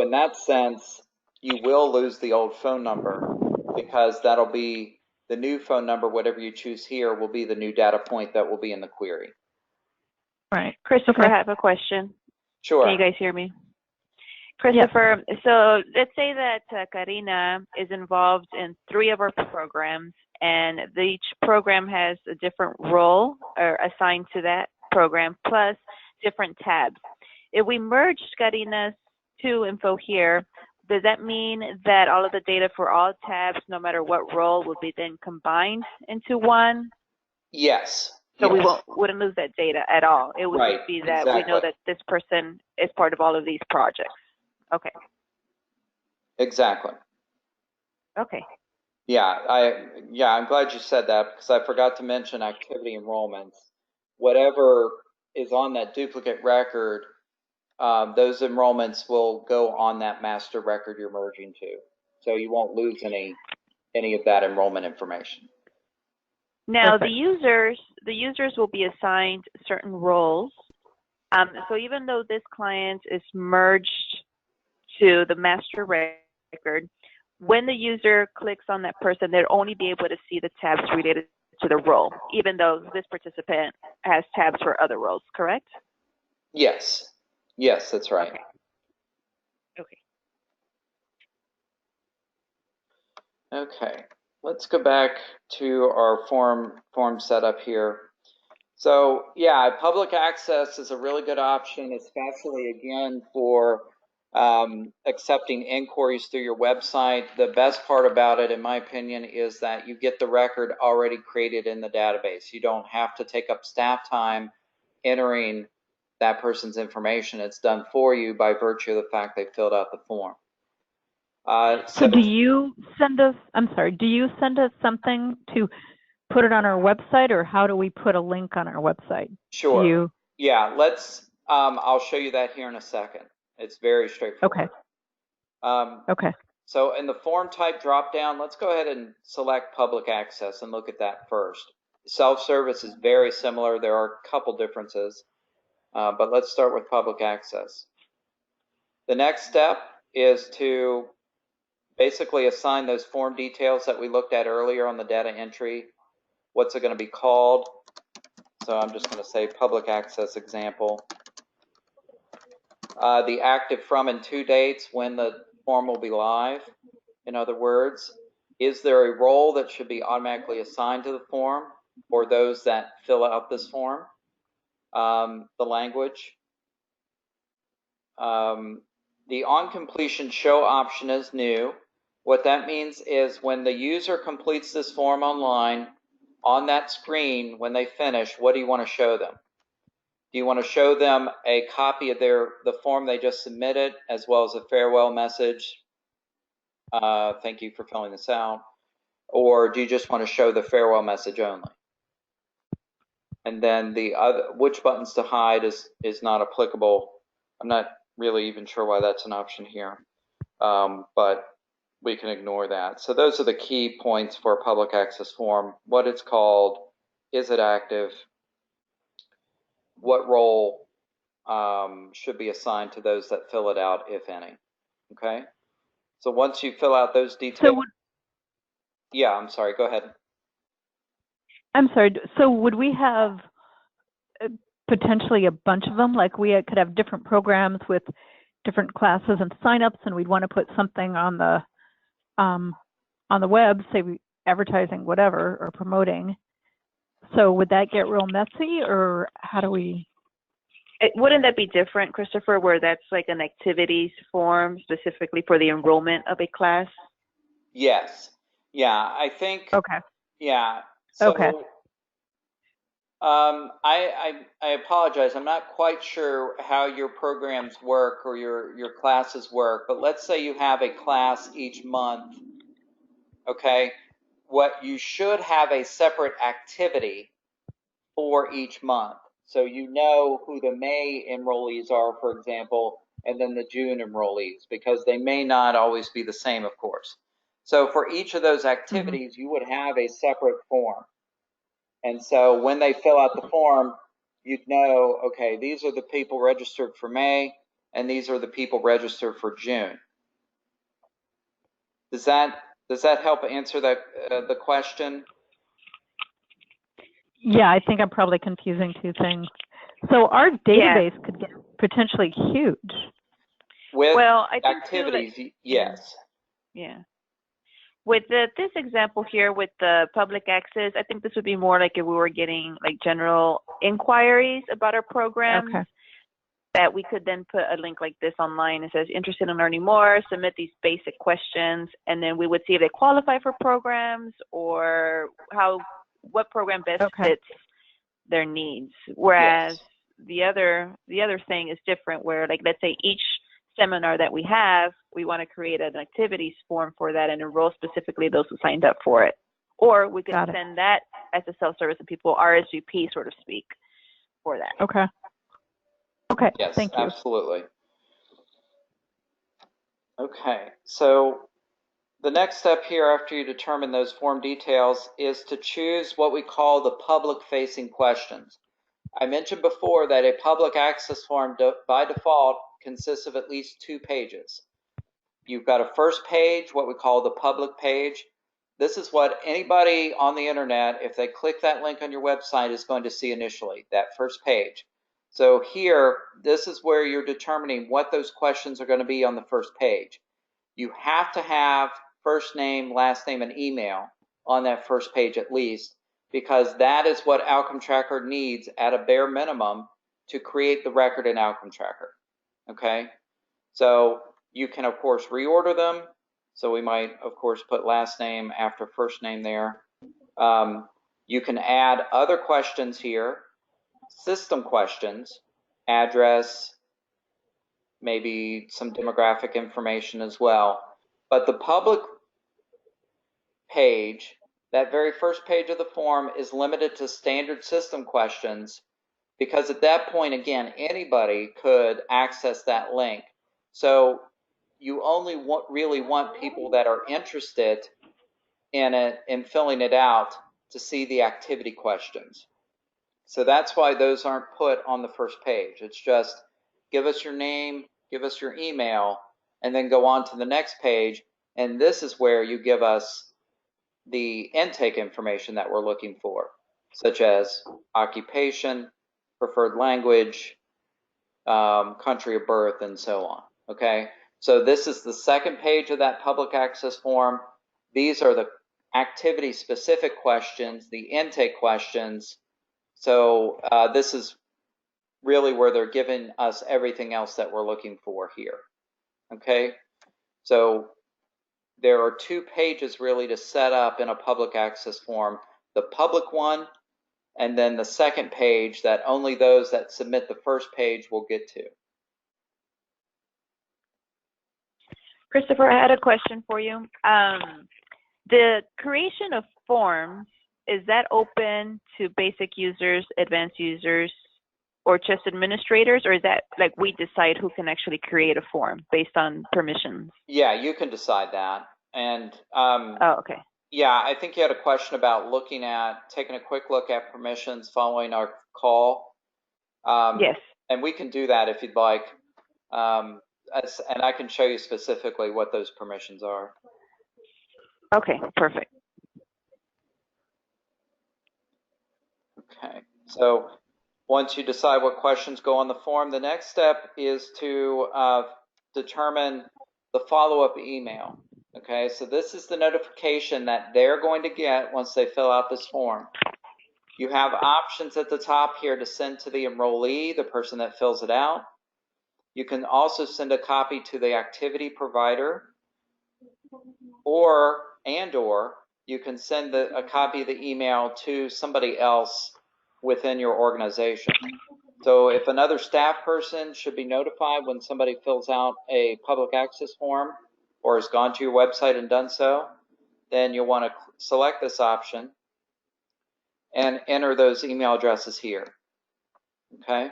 in that sense, you will lose the old phone number because that'll be the new phone number, whatever you choose here, will be the new data point that will be in the query. Right. Christopher, Okay. I have a question. Sure. Can you guys hear me? Christopher, so let's say that Karina is involved in 3 of our programs, and each program has a different role or assigned to that program, plus different tabs. If we merge Karina's 2 info here, does that mean that all of the data for all tabs, no matter what role, will be then combined into one? Yes. So yes. we wouldn't lose that data at all. It would just be that we know that this person is part of all of these projects. Okay. Exactly. Okay. Yeah, I'm glad you said that because I forgot to mention activity enrollments. Whatever is on that duplicate record, those enrollments will go on that master record you're merging to. So you won't lose any of that enrollment information. Now the users will be assigned certain roles. So even though this client is merged to the master record, when the user clicks on that person, they'll only be able to see the tabs related to the role, even though this participant has tabs for other roles, correct? Yes. Yes, that's right. Okay. Okay. Let's go back to our form setup here. So yeah, public access is a really good option, especially again for accepting inquiries through your website. The best part about it, in my opinion, is that you get the record already created in the database. You don't have to take up staff time entering that person's information. It's done for you by virtue of the fact they filled out the form. So do you send us, do you send us something to put it on our website, or how do we put a link on our website? Sure. Yeah, I'll show you that here in a second. It's very straightforward. Okay. Okay. So in the form type dropdown, let's go ahead and select public access and look at that first. Self-service is very similar. There are a couple differences, but let's start with public access. The next step is to basically assign those form details that we looked at earlier on the data entry What's it going to be called? So I'm just going to say public access example. The active from and to dates, when the form will be live. In other words, is there a role that should be automatically assigned to the form for those that fill out this form? The language. The on completion show option is new. What that means is when the user completes this form online, on that screen, when they finish, what do you want to show them? Do you want to show them a copy of the form they just submitted, as well as a farewell message? Thank you for filling this out. Or do you just want to show the farewell message only? And then the other, which buttons to hide is not applicable. I'm not really even sure why that's an option here, but we can ignore that. So those are the key points for a public access form: what it's called, is it active, what role should be assigned to those that fill it out, if any. Okay. So once you fill out those details, yeah, I'm sorry, go ahead. I'm sorry. So would we have potentially a bunch of them? Like we could have different programs with different classes and signups, and we'd want to put something on the web, say advertising whatever or promoting. So would that get real messy, or how do we? Wouldn't that be different, Christopher, where that's like an activities form specifically for the enrollment of a class? Yes. Yeah, I think. Okay. Yeah. So, okay. I apologize. I'm not quite sure how your programs work or your classes work, but let's say you have a class each month. Okay. What you should have a separate activity for each month. So you know who the May enrollees are, for example, and then the June enrollees, because they may not always be the same, of course. So for each of those activities, you would have a separate form. And so when they fill out the form, you'd know, okay, these are the people registered for May, and these are the people registered for June. Does that help answer the question? Yeah, I think I'm probably confusing two things. So our database could get potentially huge. With I think activities, too, yes. Yeah. With this example here with the public access, I think this would be more like if we were getting like general inquiries about our programs, that we could then put a link like this online. It says, interested in learning more, submit these basic questions, and then we would see if they qualify for programs or what program best fits their needs. Whereas the other thing is different, where like, let's say each seminar that we have, we want to create an activities form for that and enroll specifically those who signed up for it. Or we could send that as a self-service and people RSVP, so to speak, for that. Okay. Yes, thank you. Absolutely. Okay, so the next step here after you determine those form details is to choose what we call the public-facing questions. I mentioned before that a public access form by default consists of at least 2 pages. You've got a first page, what we call the public page. This is what anybody on the internet, if they click that link on your website, is going to see initially, that first page. So here, this is where you're determining what those questions are going to be on the first page. You have to have first name, last name, and email on that first page at least, because that is what Outcome Tracker needs at a bare minimum to create the record in Outcome Tracker. Okay? So you can, of course, reorder them. So we might, of course, put last name after first name there. You can add other questions here, system questions, address, maybe some demographic information as well. But the public page, that very first page of the form, is limited to standard system questions, because at that point, again, anybody could access that link. So you only really want people that are interested in it and filling it out to see the activity questions. So that's why those aren't put on the first page. It's just give us your name, give us your email, and then go on to the next page. And this is where you give us the intake information that we're looking for, such as occupation, preferred language, country of birth, and so on. Okay, so this is the second page of that public access form. These are the activity-specific questions, the intake questions. So this is really where they're giving us everything else that we're looking for here. Okay, so there are 2 pages really to set up in a public access form, the public one, and then the second page that only those that submit the first page will get to. Christopher, I had a question for you. The creation of forms, is that open to basic users, advanced users, or just administrators, or is that like we decide who can actually create a form based on permissions? Yeah, you can decide that. And oh, okay. Yeah, I think you had a question about taking a quick look at permissions following our call. Yes. And we can do that if you'd like. And I can show you specifically what those permissions are. Okay, perfect. Okay, so once you decide what questions go on the form, the next step is to determine the follow-up email. Okay, so this is the notification that they're going to get once they fill out this form. You have options at the top here to send to the enrollee, the person that fills it out. You can also send a copy to the activity provider, or you can send a copy of the email to somebody else within your organization. So if another staff person should be notified when somebody fills out a public access form or has gone to your website and done so, then you'll want to select this option and enter those email addresses here. Okay.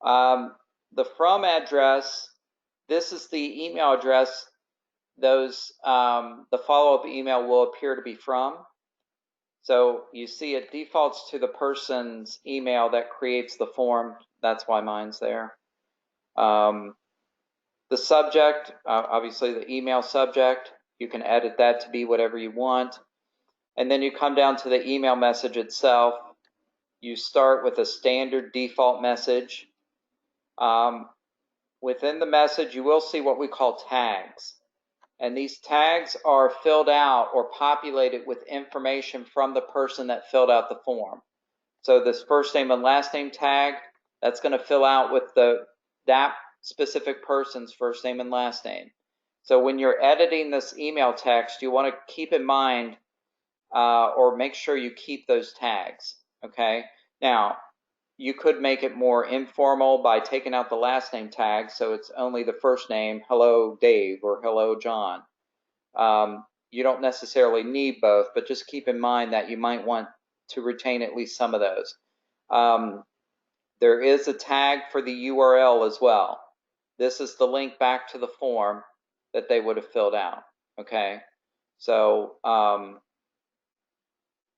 The from address, this is the email address the follow-up email will appear to be from. So you see it defaults to the person's email that creates the form. That's why mine's there. The subject, obviously the email subject, you can edit that to be whatever you want. And then you come down to the email message itself. You start with a standard default message. Within the message, you will see what we call tags. And these tags are filled out or populated with information from the person that filled out the form. So this first name and last name tag, that's going to fill out with that specific person's first name and last name. So when you're editing this email text, you want to keep in mind or make sure you keep those tags. Okay. Now, you could make it more informal by taking out the last name tag, so it's only the first name, hello Dave or hello John. You don't necessarily need both, but just keep in mind that you might want to retain at least some of those. There is a tag for the URL as well. This is the link back to the form that they would have filled out. Okay, so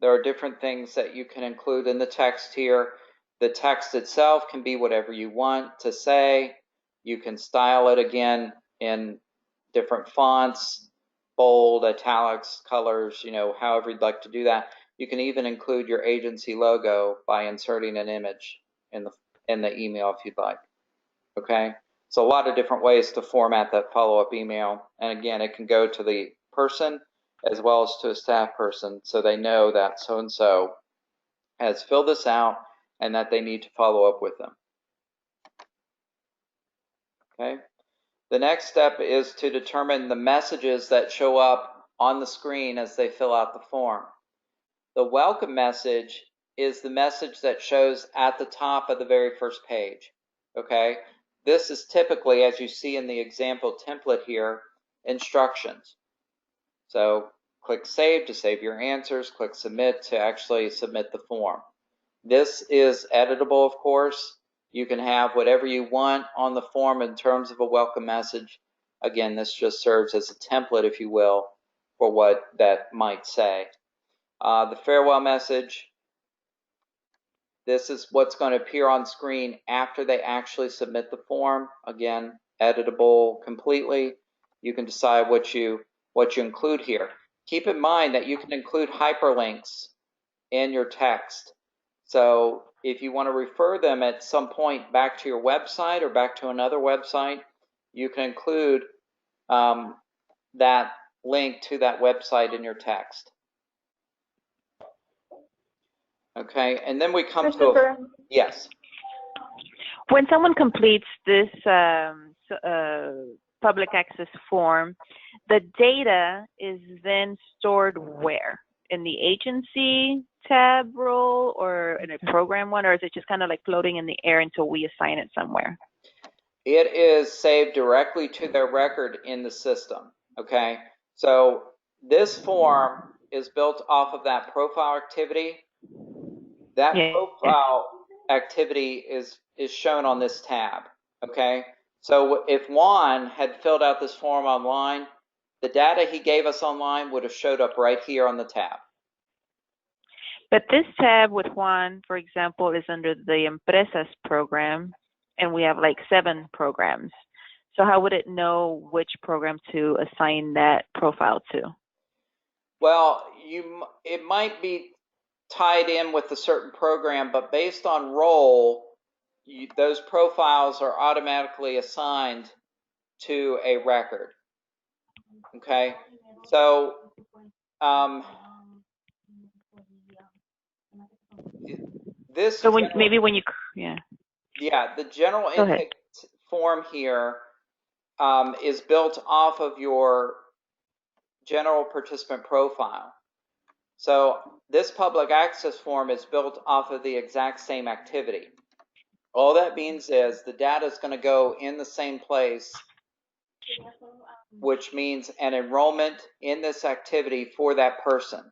there are different things that you can include in the text here. The text itself can be whatever you want to say. You can style it again in different fonts, bold, italics, colors, however you'd like to do that. You can even include your agency logo by inserting an image in the email if you'd like. Okay, so a lot of different ways to format that follow-up email. And again, it can go to the person as well as to a staff person, so they know that so-and-so has filled this out and that they need to follow up with them. Okay. The next step is to determine the messages that show up on the screen as they fill out the form. The welcome message is the message that shows at the top of the very first page. Okay. This is typically, as you see in the example template here, instructions. So click Save to save your answers, click Submit to actually submit the form. This is editable, of course. You can have whatever you want on the form in terms of a welcome message. Again, this just serves as a template, if you will, for what that might say. The farewell message, this is what's going to appear on screen after they actually submit the form. Again, editable completely. You can decide what you include here. keep in mind that you can include hyperlinks in your text. So if you want to refer them at some point back to your website or back to another website, you can include that link to that website in your text. Okay, and then we come to yes. When someone completes this public access form, the data is then stored where? In the agency tab role or in a program one, or is it just kind of like floating in the air until we assign it somewhere? It is saved directly to their record in the system, okay? So this form is built off of that profile activity. That profile activity is shown on this tab, okay? So if Juan had filled out this form online, the data he gave us online would have showed up right here on the tab. But this tab with Juan, for example, is under the Empresas program, and we have like 7 programs. So how would it know which program to assign that profile to? Well, it might be tied in with a certain program, but based on role, those profiles are automatically assigned to a record. Okay, so this. So maybe when you yeah, the general intake form here is built off of your general participant profile. So this public access form is built off of the exact same activity. All that means is the data is going to go in the same place, which means an enrollment in this activity for that person.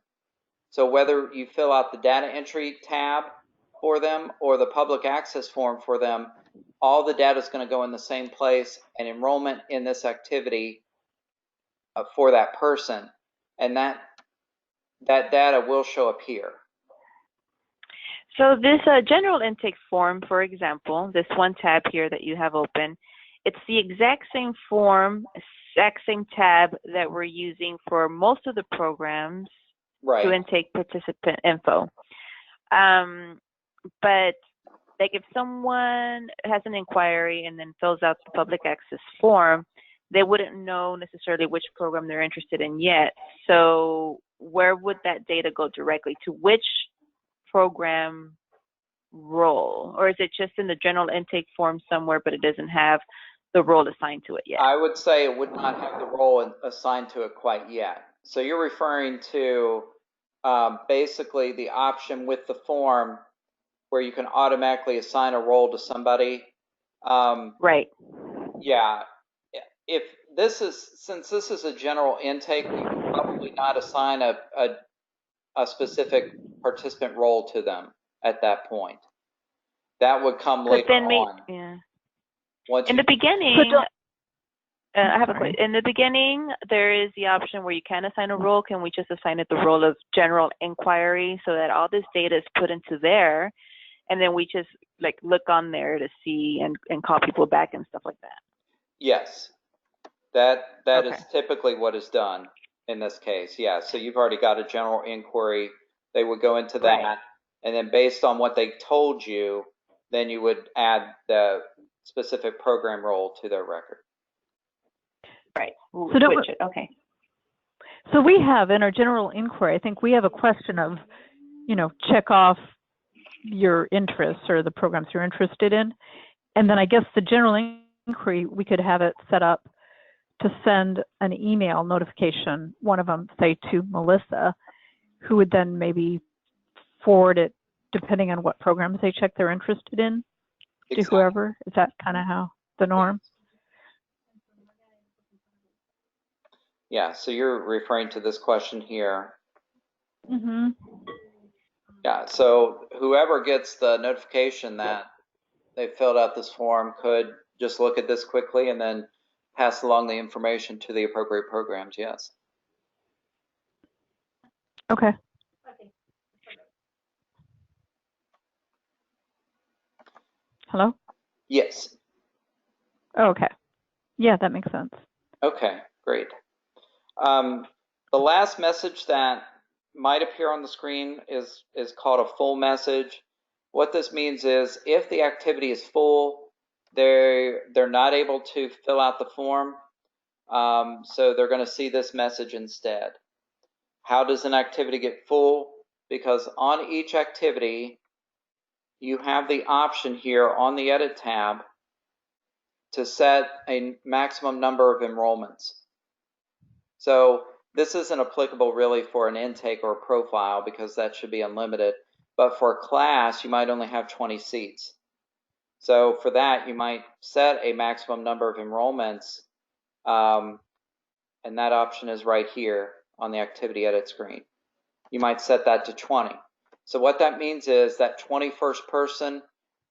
So whether you fill out the data entry tab for them or the public access form for them, all the data is going to go in the same place, and enrollment in this activity for that person, and that data will show up here. So this general intake form, for example, this one tab here that you have open, it's the exact same form, exact same tab that we're using for most of the programs to intake participant info. But like if someone has an inquiry and then fills out the public access form, they wouldn't know necessarily which program they're interested in yet. So where would that data go directly to? Which program role? Or is it just in the general intake form somewhere, but it doesn't have the role assigned to it yet? I would say it would not have the role assigned to it quite yet. So you're referring to basically the option with the form where you can automatically assign a role to somebody. Right. Yeah. If this is, since this is a general intake, we would probably not assign a specific participant role to them at that point. That would come later on. Yeah. In the beginning, I have a question. In the beginning, there is the option where you can assign a role. Can we just assign it the role of general inquiry so that all this data is put into there, and then we just like look on there to see and call people back and stuff like that? Yes, that is typically what is done in this case. Yeah, so you've already got a general inquiry. They would go into that, and then based on what they told you, then you would add the specific program role to their record. Right. So So we have in our general inquiry, I think we have a question of, check off your interests or the programs you're interested in. And then I guess the general inquiry, we could have it set up to send an email notification, one of them, say, to Melissa, who would then maybe forward it, depending on what programs they check they're interested in, to whoever. Is that kind of how the norm? Yeah, so you're referring to this question here. Mm-hmm. Yeah, so whoever gets the notification that they filled out this form could just look at this quickly and then pass along the information to the appropriate programs, yes. Okay. Hello? Yes. Oh, okay. Yeah, that makes sense. Okay, great. The last message that might appear on the screen is called a full message. What this means is if the activity is full, they're not able to fill out the form, so they're going to see this message instead. How does an activity get full? Because on each activity, you have the option here on the Edit tab to set a maximum number of enrollments. So this isn't applicable really for an intake or a profile because that should be unlimited. But for a class, you might only have 20 seats. So for that, you might set a maximum number of enrollments, and that option is right here on the activity edit screen. You might set that to 20. So what that means is that 21st person,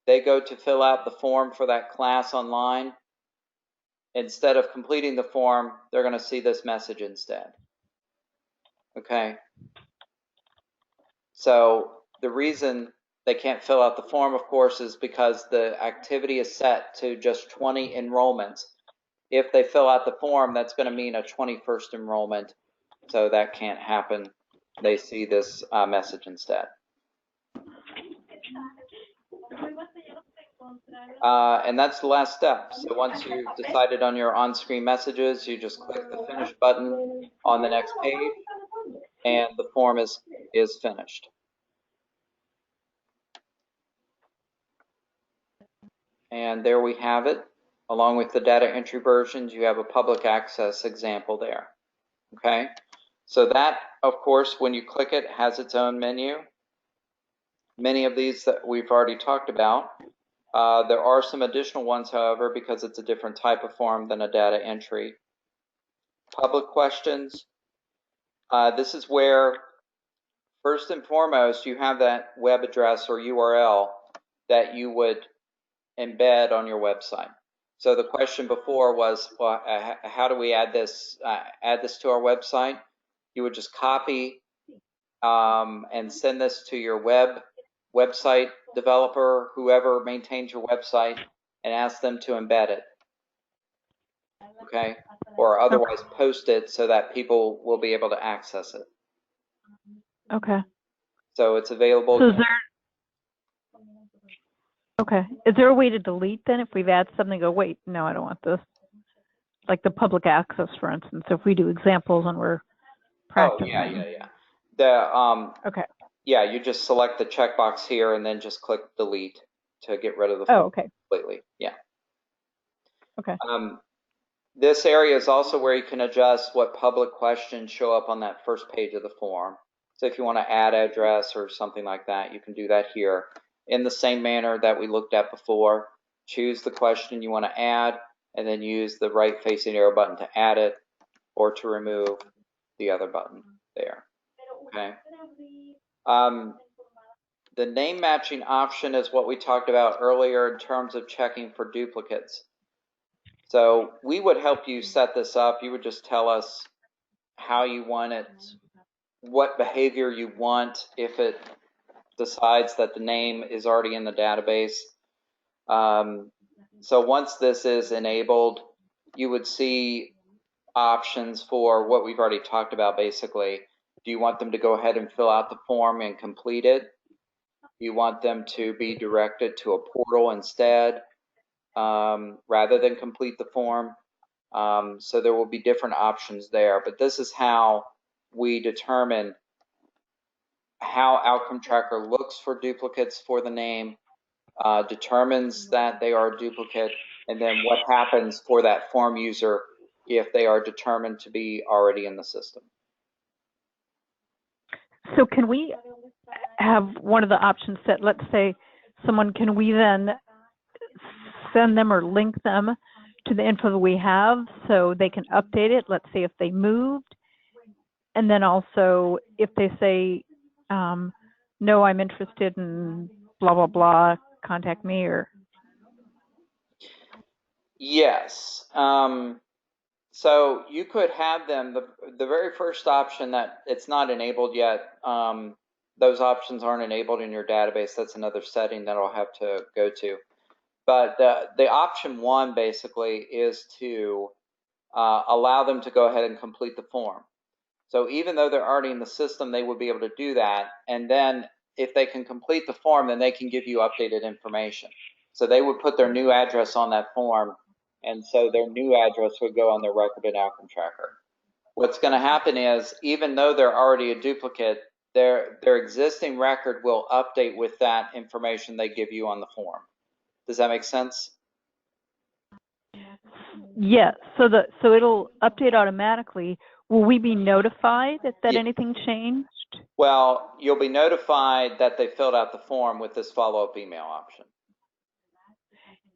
they go to fill out the form for that class online. Instead of completing the form, they're going to see this message instead. Okay. So the reason they can't fill out the form, of course, is because the activity is set to just 20 enrollments. If they fill out the form, that's going to mean a 21st enrollment. So that can't happen. They see this message instead. And that's the last step. So once you've decided on your on-screen messages, you just click the finish button on the next page, and the form is finished. And there we have it. Along with the data entry versions, you have a public access example there. Okay, so that, of course, when you click it, has its own menu. Many of these that we've already talked about. There are some additional ones, however, because it's a different type of form than a data entry. Public questions. This is where, first and foremost, you have that web address or URL that you would embed on your website. So the question before was, well, how do we add this to our website? You would just copy and send this to your website developer, whoever maintains your website, and ask them to embed it. Okay, or otherwise post it so that people will be able to access it. Okay. So it's available. So is there a way to delete then if we've added something? Go, wait, no, I don't want this. Like the public access, for instance, if we do examples and we're practicing. Oh yeah. Okay. Yeah, you just select the checkbox here and then just click delete to get rid of the form completely. Yeah. Okay. This area is also where you can adjust what public questions show up on that first page of the form. So if you want to add address or something like that, you can do that here. In the same manner that we looked at before, choose the question you want to add and then use the right facing arrow button to add it or to remove the other button there. Okay. The name matching option is what we talked about earlier in terms of checking for duplicates. So we would help you set this up. You would just tell us how you want it, what behavior you want if it decides that the name is already in the database. So once this is enabled, you would see options for what we've already talked about basically. Do you want them to go ahead and fill out the form and complete it? Do you want them to be directed to a portal instead rather than complete the form? So there will be different options there, but this is how we determine how Outcome Tracker looks for duplicates for the name, determines that they are a duplicate, and then what happens for that form user if they are determined to be already in the system. So can we have one of the options set? Let's say someone, can we then send them or link them to the info that we have so they can update it? Let's say if they moved, and then also if they say, no, I'm interested in blah, blah, blah, contact me, or? Yes. So you could have them, the very first option that it's not enabled yet, those options aren't enabled in your database. That's another setting that I'll have to go to. But the option one basically is to allow them to go ahead and complete the form. So even though they're already in the system, they would be able to do that. And then if they can complete the form, then they can give you updated information. So they would put their new address on that form, and so their new address would go on their record and outcome tracker. What's going to happen is, even though they're already a duplicate, their existing record will update with that information they give you on the form. Does that make sense? Yes. So it'll update automatically. Will we be notified that anything changed? Well, you'll be notified that they filled out the form with this follow-up email option.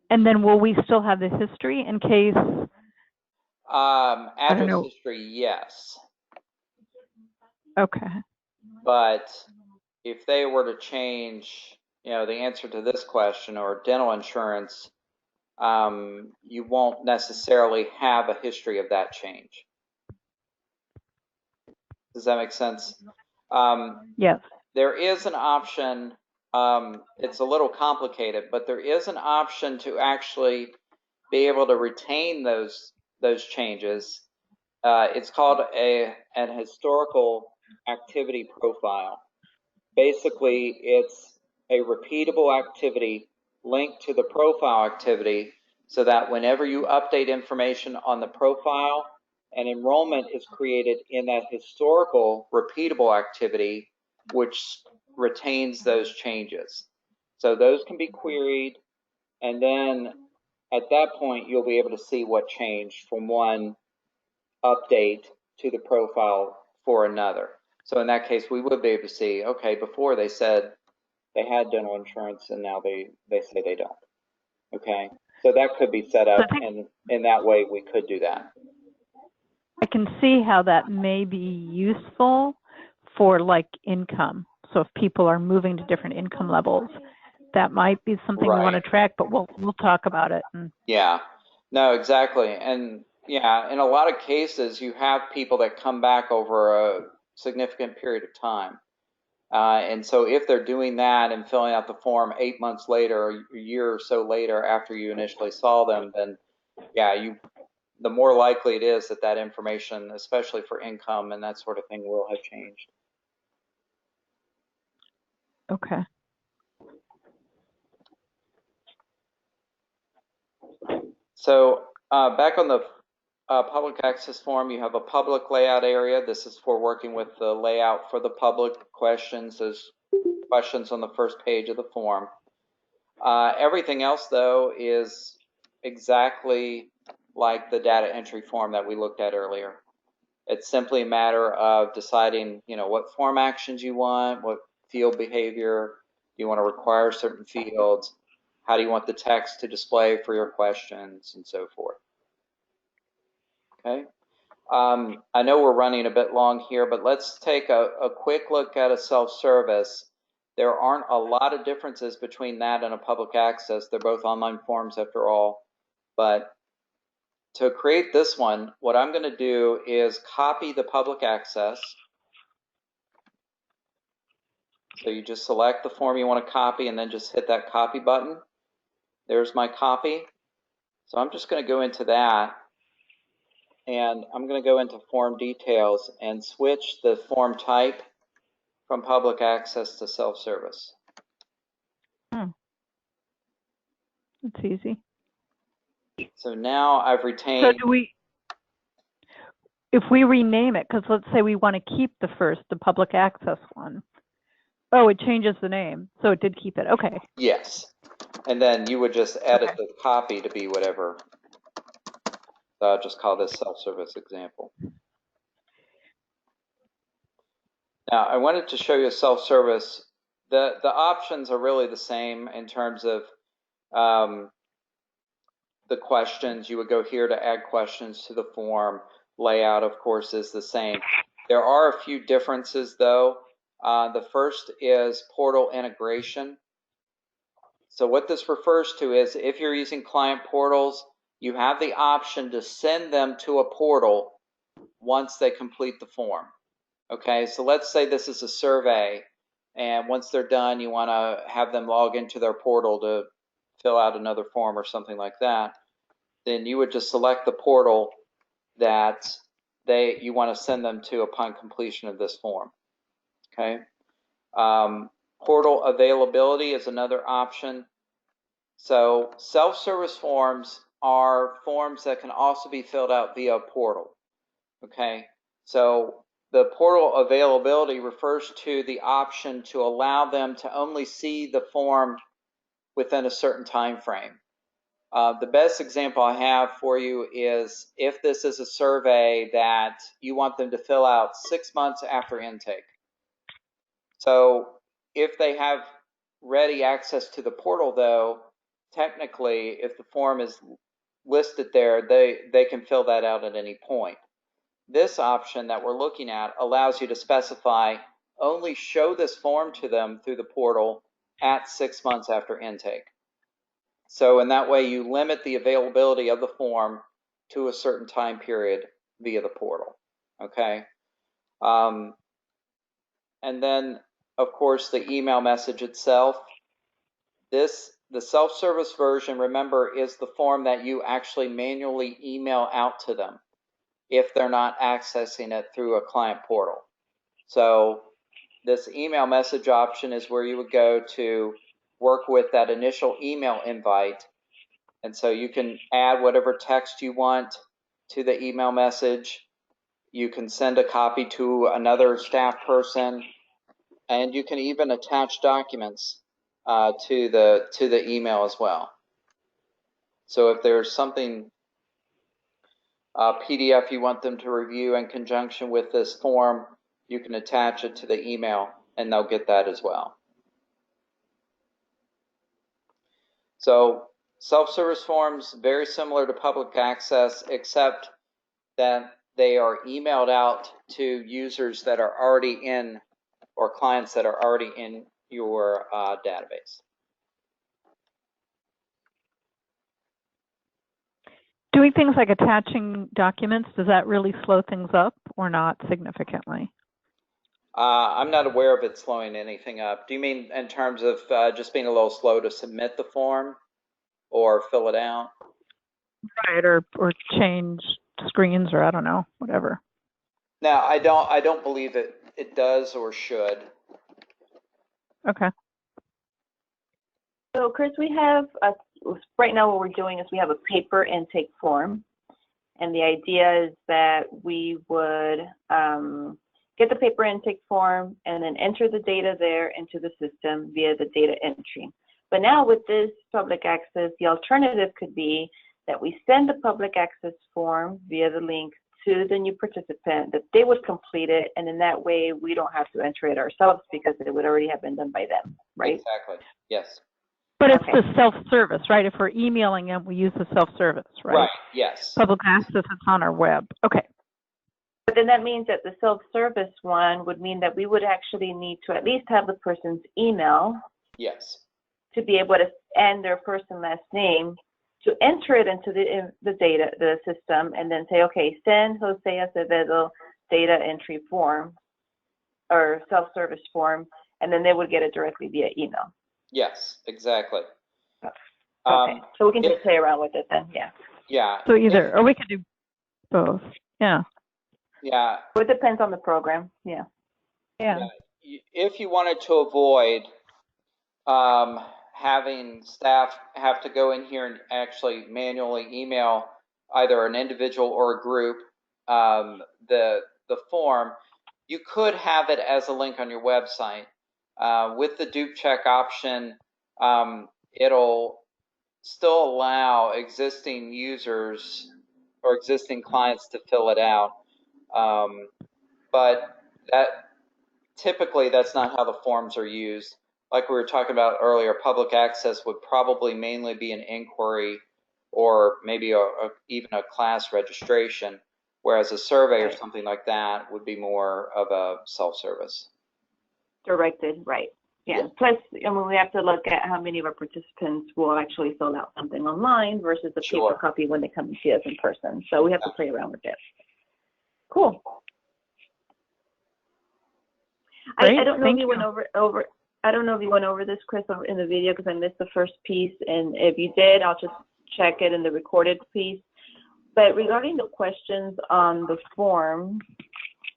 And then will we still have the history in case? Address history, yes. Okay. But if they were to change, the answer to this question or dental insurance, you won't necessarily have a history of that change. Does that make sense? Yes. There is an option. It's a little complicated, but there is an option to actually be able to retain those changes. It's called an historical activity profile. Basically, it's a repeatable activity linked to the profile activity, so that whenever you update information on the profile, an enrollment is created in that historical repeatable activity, which retains those changes. So those can be queried, and then at that point, you'll be able to see what changed from one update to the profile for another. So in that case, we would be able to see, okay, before they said they had dental insurance and now they say they don't. Okay, so that could be set up, and in that way we could do that. I can see how that may be useful for like income. So if people are moving to different income levels, that might be something we want to track, but we'll talk about it. Yeah, no, exactly. And yeah, in a lot of cases, you have people that come back over a significant period of time. And so if they're doing that and filling out the form 8 months later, or a year or so later after you initially saw them, then yeah, the more likely it is that information, especially for income and that sort of thing, will have changed. Okay. So back on the public access form, you have a public layout area. This is for working with the layout for the public questions. There's questions on the first page of the form. Everything else, though, is exactly like the data entry form that we looked at earlier. It's simply a matter of deciding, what form actions you want, what field behavior you want to require certain fields, how do you want the text to display for your questions, and so forth. Okay. I know we're running a bit long here, but let's take a quick look at a self-service. There aren't a lot of differences between that and a public access. They're both online forms after all. But to create this one, what I'm going to do is copy the public access. So you just select the form you want to copy and then just hit that copy button. There's my copy. So I'm just going to go into that. And I'm going to go into form details and switch the form type from public access to self-service. That's easy. So now I've retained. So do we, if we rename it, because let's say we want to keep the public access one. Oh, it changes the name. So it did keep it. Okay. Yes. And then you would just edit the copy to be whatever. So I'll just call this self-service example. Now, I wanted to show you self-service. The options are really the same in terms of the questions. You would go here to add questions to the form. Layout, of course, is the same. There are a few differences, though. The first is portal integration. So what this refers to is if you're using client portals, you have the option to send them to a portal once they complete the form. Okay, so let's say this is a survey, and once they're done, you want to have them log into their portal to fill out another form or something like that. Then you would just select the portal that you want to send them to upon completion of this form. Okay. Portal availability is another option. So self-service forms are forms that can also be filled out via a portal. Okay. So the portal availability refers to the option to allow them to only see the form within a certain time frame. The best example I have for you is if this is a survey that you want them to fill out 6 months after intake. So if they have ready access to the portal, though, technically, if the form is listed there, they can fill that out at any point. This option that we're looking at allows you to specify only show this form to them through the portal at 6 months after intake. So in that way, you limit the availability of the form to a certain time period via the portal. Okay. And then, of course, the email message itself. The self-service version, remember, is the form that you actually manually email out to them if they're not accessing it through a client portal. So this email message option is where you would go to work with that initial email invite. And so you can add whatever text you want to the email message. You can send a copy to another staff person, and you can even attach documents to the email as well. So if there's something PDF you want them to review in conjunction with this form, you can attach it to the email and they'll get that as well. So self-service forms, very similar to public access, except that they are emailed out to users that are already in, or clients that are already in your database. Doing things like attaching documents, does that really slow things up or not significantly? I'm not aware of it slowing anything up. Do you mean in terms of just being a little slow to submit the form or fill it out? Right, or change screens, or I don't know, whatever. No, I don't believe it does or should. Okay. So, Chris, we have right now what we're doing is we have a paper intake form, and the idea is that we would get the paper intake form and then enter the data there into the system via the data entry. But now with this public access, the alternative could be that we send the public access form via the link to the new participant, that they would complete it, and in that way we don't have to enter it ourselves because it would already have been done by them, right? Exactly, yes. But it's the self-service, right? If we're emailing them, we use the self-service, right? Right, yes. Public access, it's on our web. Okay. But then that means that the self-service one would mean that we would actually need to at least have the person's email. Yes. To be able to, and their first and last name, to enter it into the system, and then say, okay, send Jose Acevedo data entry form or self-service form, and then they would get it directly via email. Yes, exactly. Okay, so we can just play around with it then, yeah. Yeah. So either, or we could do both. Yeah. Yeah. It depends on the program, yeah. Yeah. If you wanted to avoid having staff have to go in here and actually manually email either an individual or a group the form, you could have it as a link on your website. With the dupe check option, it'll still allow existing users or existing clients to fill it out, but typically that's not how the forms are used. Like we were talking about earlier, public access would probably mainly be an inquiry or maybe even a class registration, whereas a survey or something like that would be more of a self-service. Directed, right. Yeah. Plus, I mean, we have to look at how many of our participants will actually fill out something online versus a paper copy when they come and see us in person. So we have to play around with it. Cool. I don't know if you went over. I don't know if you went over this, Chris, in the video because I missed the first piece. And if you did, I'll just check it in the recorded piece. But regarding the questions on the form,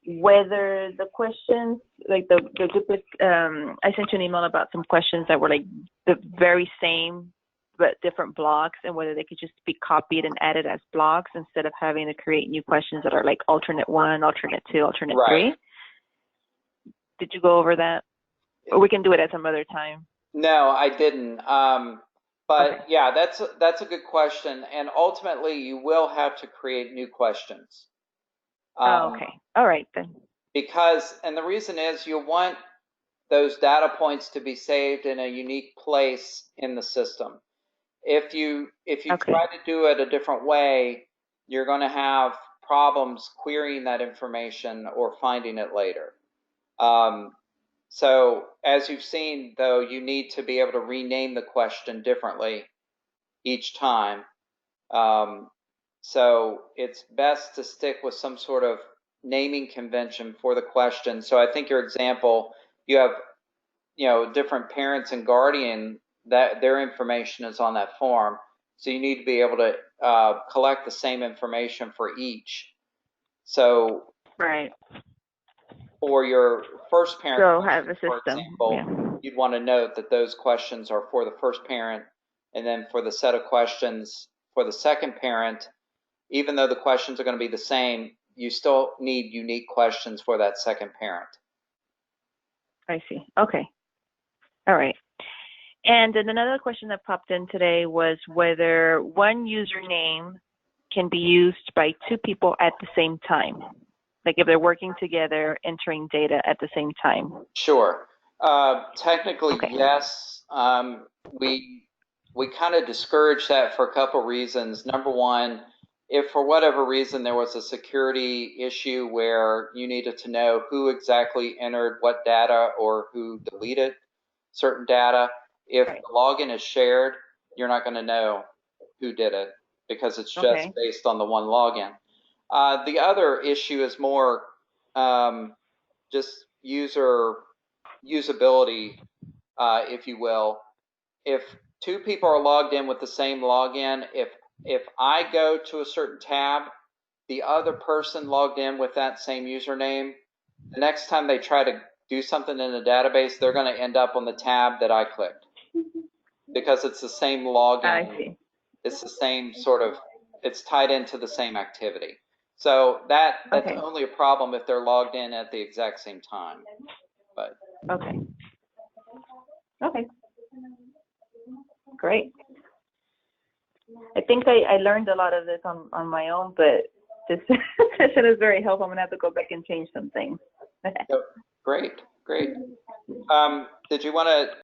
whether the questions, like the duplicate, I sent you an email about some questions that were like the very same but different blocks, and whether they could just be copied and added as blocks instead of having to create new questions that are like alternate 1, alternate 2, alternate 3. Did you go over that? Or we can do it at some other time. No, I didn't. But Okay. yeah, that's a good question. And ultimately, you will have to create new questions. Okay. All right then. And the reason is you want those data points to be saved in a unique place in the system. If you try to do it a different way, you're going to have problems querying that information or finding it later. So as you've seen, though, you need to be able to rename the question differently each time. So it's best to stick with some sort of naming convention for the question. So I think your example, you have, different parents and guardian, that their information is on that form. So you need to be able to collect the same information for each. So right. For your first parent, So have a system. for example, you'd want to note that those questions are for the first parent, and then for the set of questions for the second parent, even though the questions are going to be the same, you still need unique questions for that second parent. I see. Okay. All right. And then another question that popped in today was whether one username can be used by 2 people at the same time. Like if they're working together, entering data at the same time. Sure. Technically, yes. We kind of discourage that for a couple reasons. Number one, if for whatever reason there was a security issue where you needed to know who exactly entered what data or who deleted certain data, if the login is shared, you're not going to know who did it because it's just based on the one login. The other issue is more just usability, if you will. If 2 people are logged in with the same login, if I go to a certain tab, the other person logged in with that same username, the next time they try to do something in the database, they're going to end up on the tab that I clicked because it's the same login. I see. It's the same sort of, it's tied into the same activity. So that's only a problem if they're logged in at the exact same time. But okay. Great. I think I learned a lot of this on my own, but this session is very helpful. I'm going to have to go back and change some things. Great. Did you want to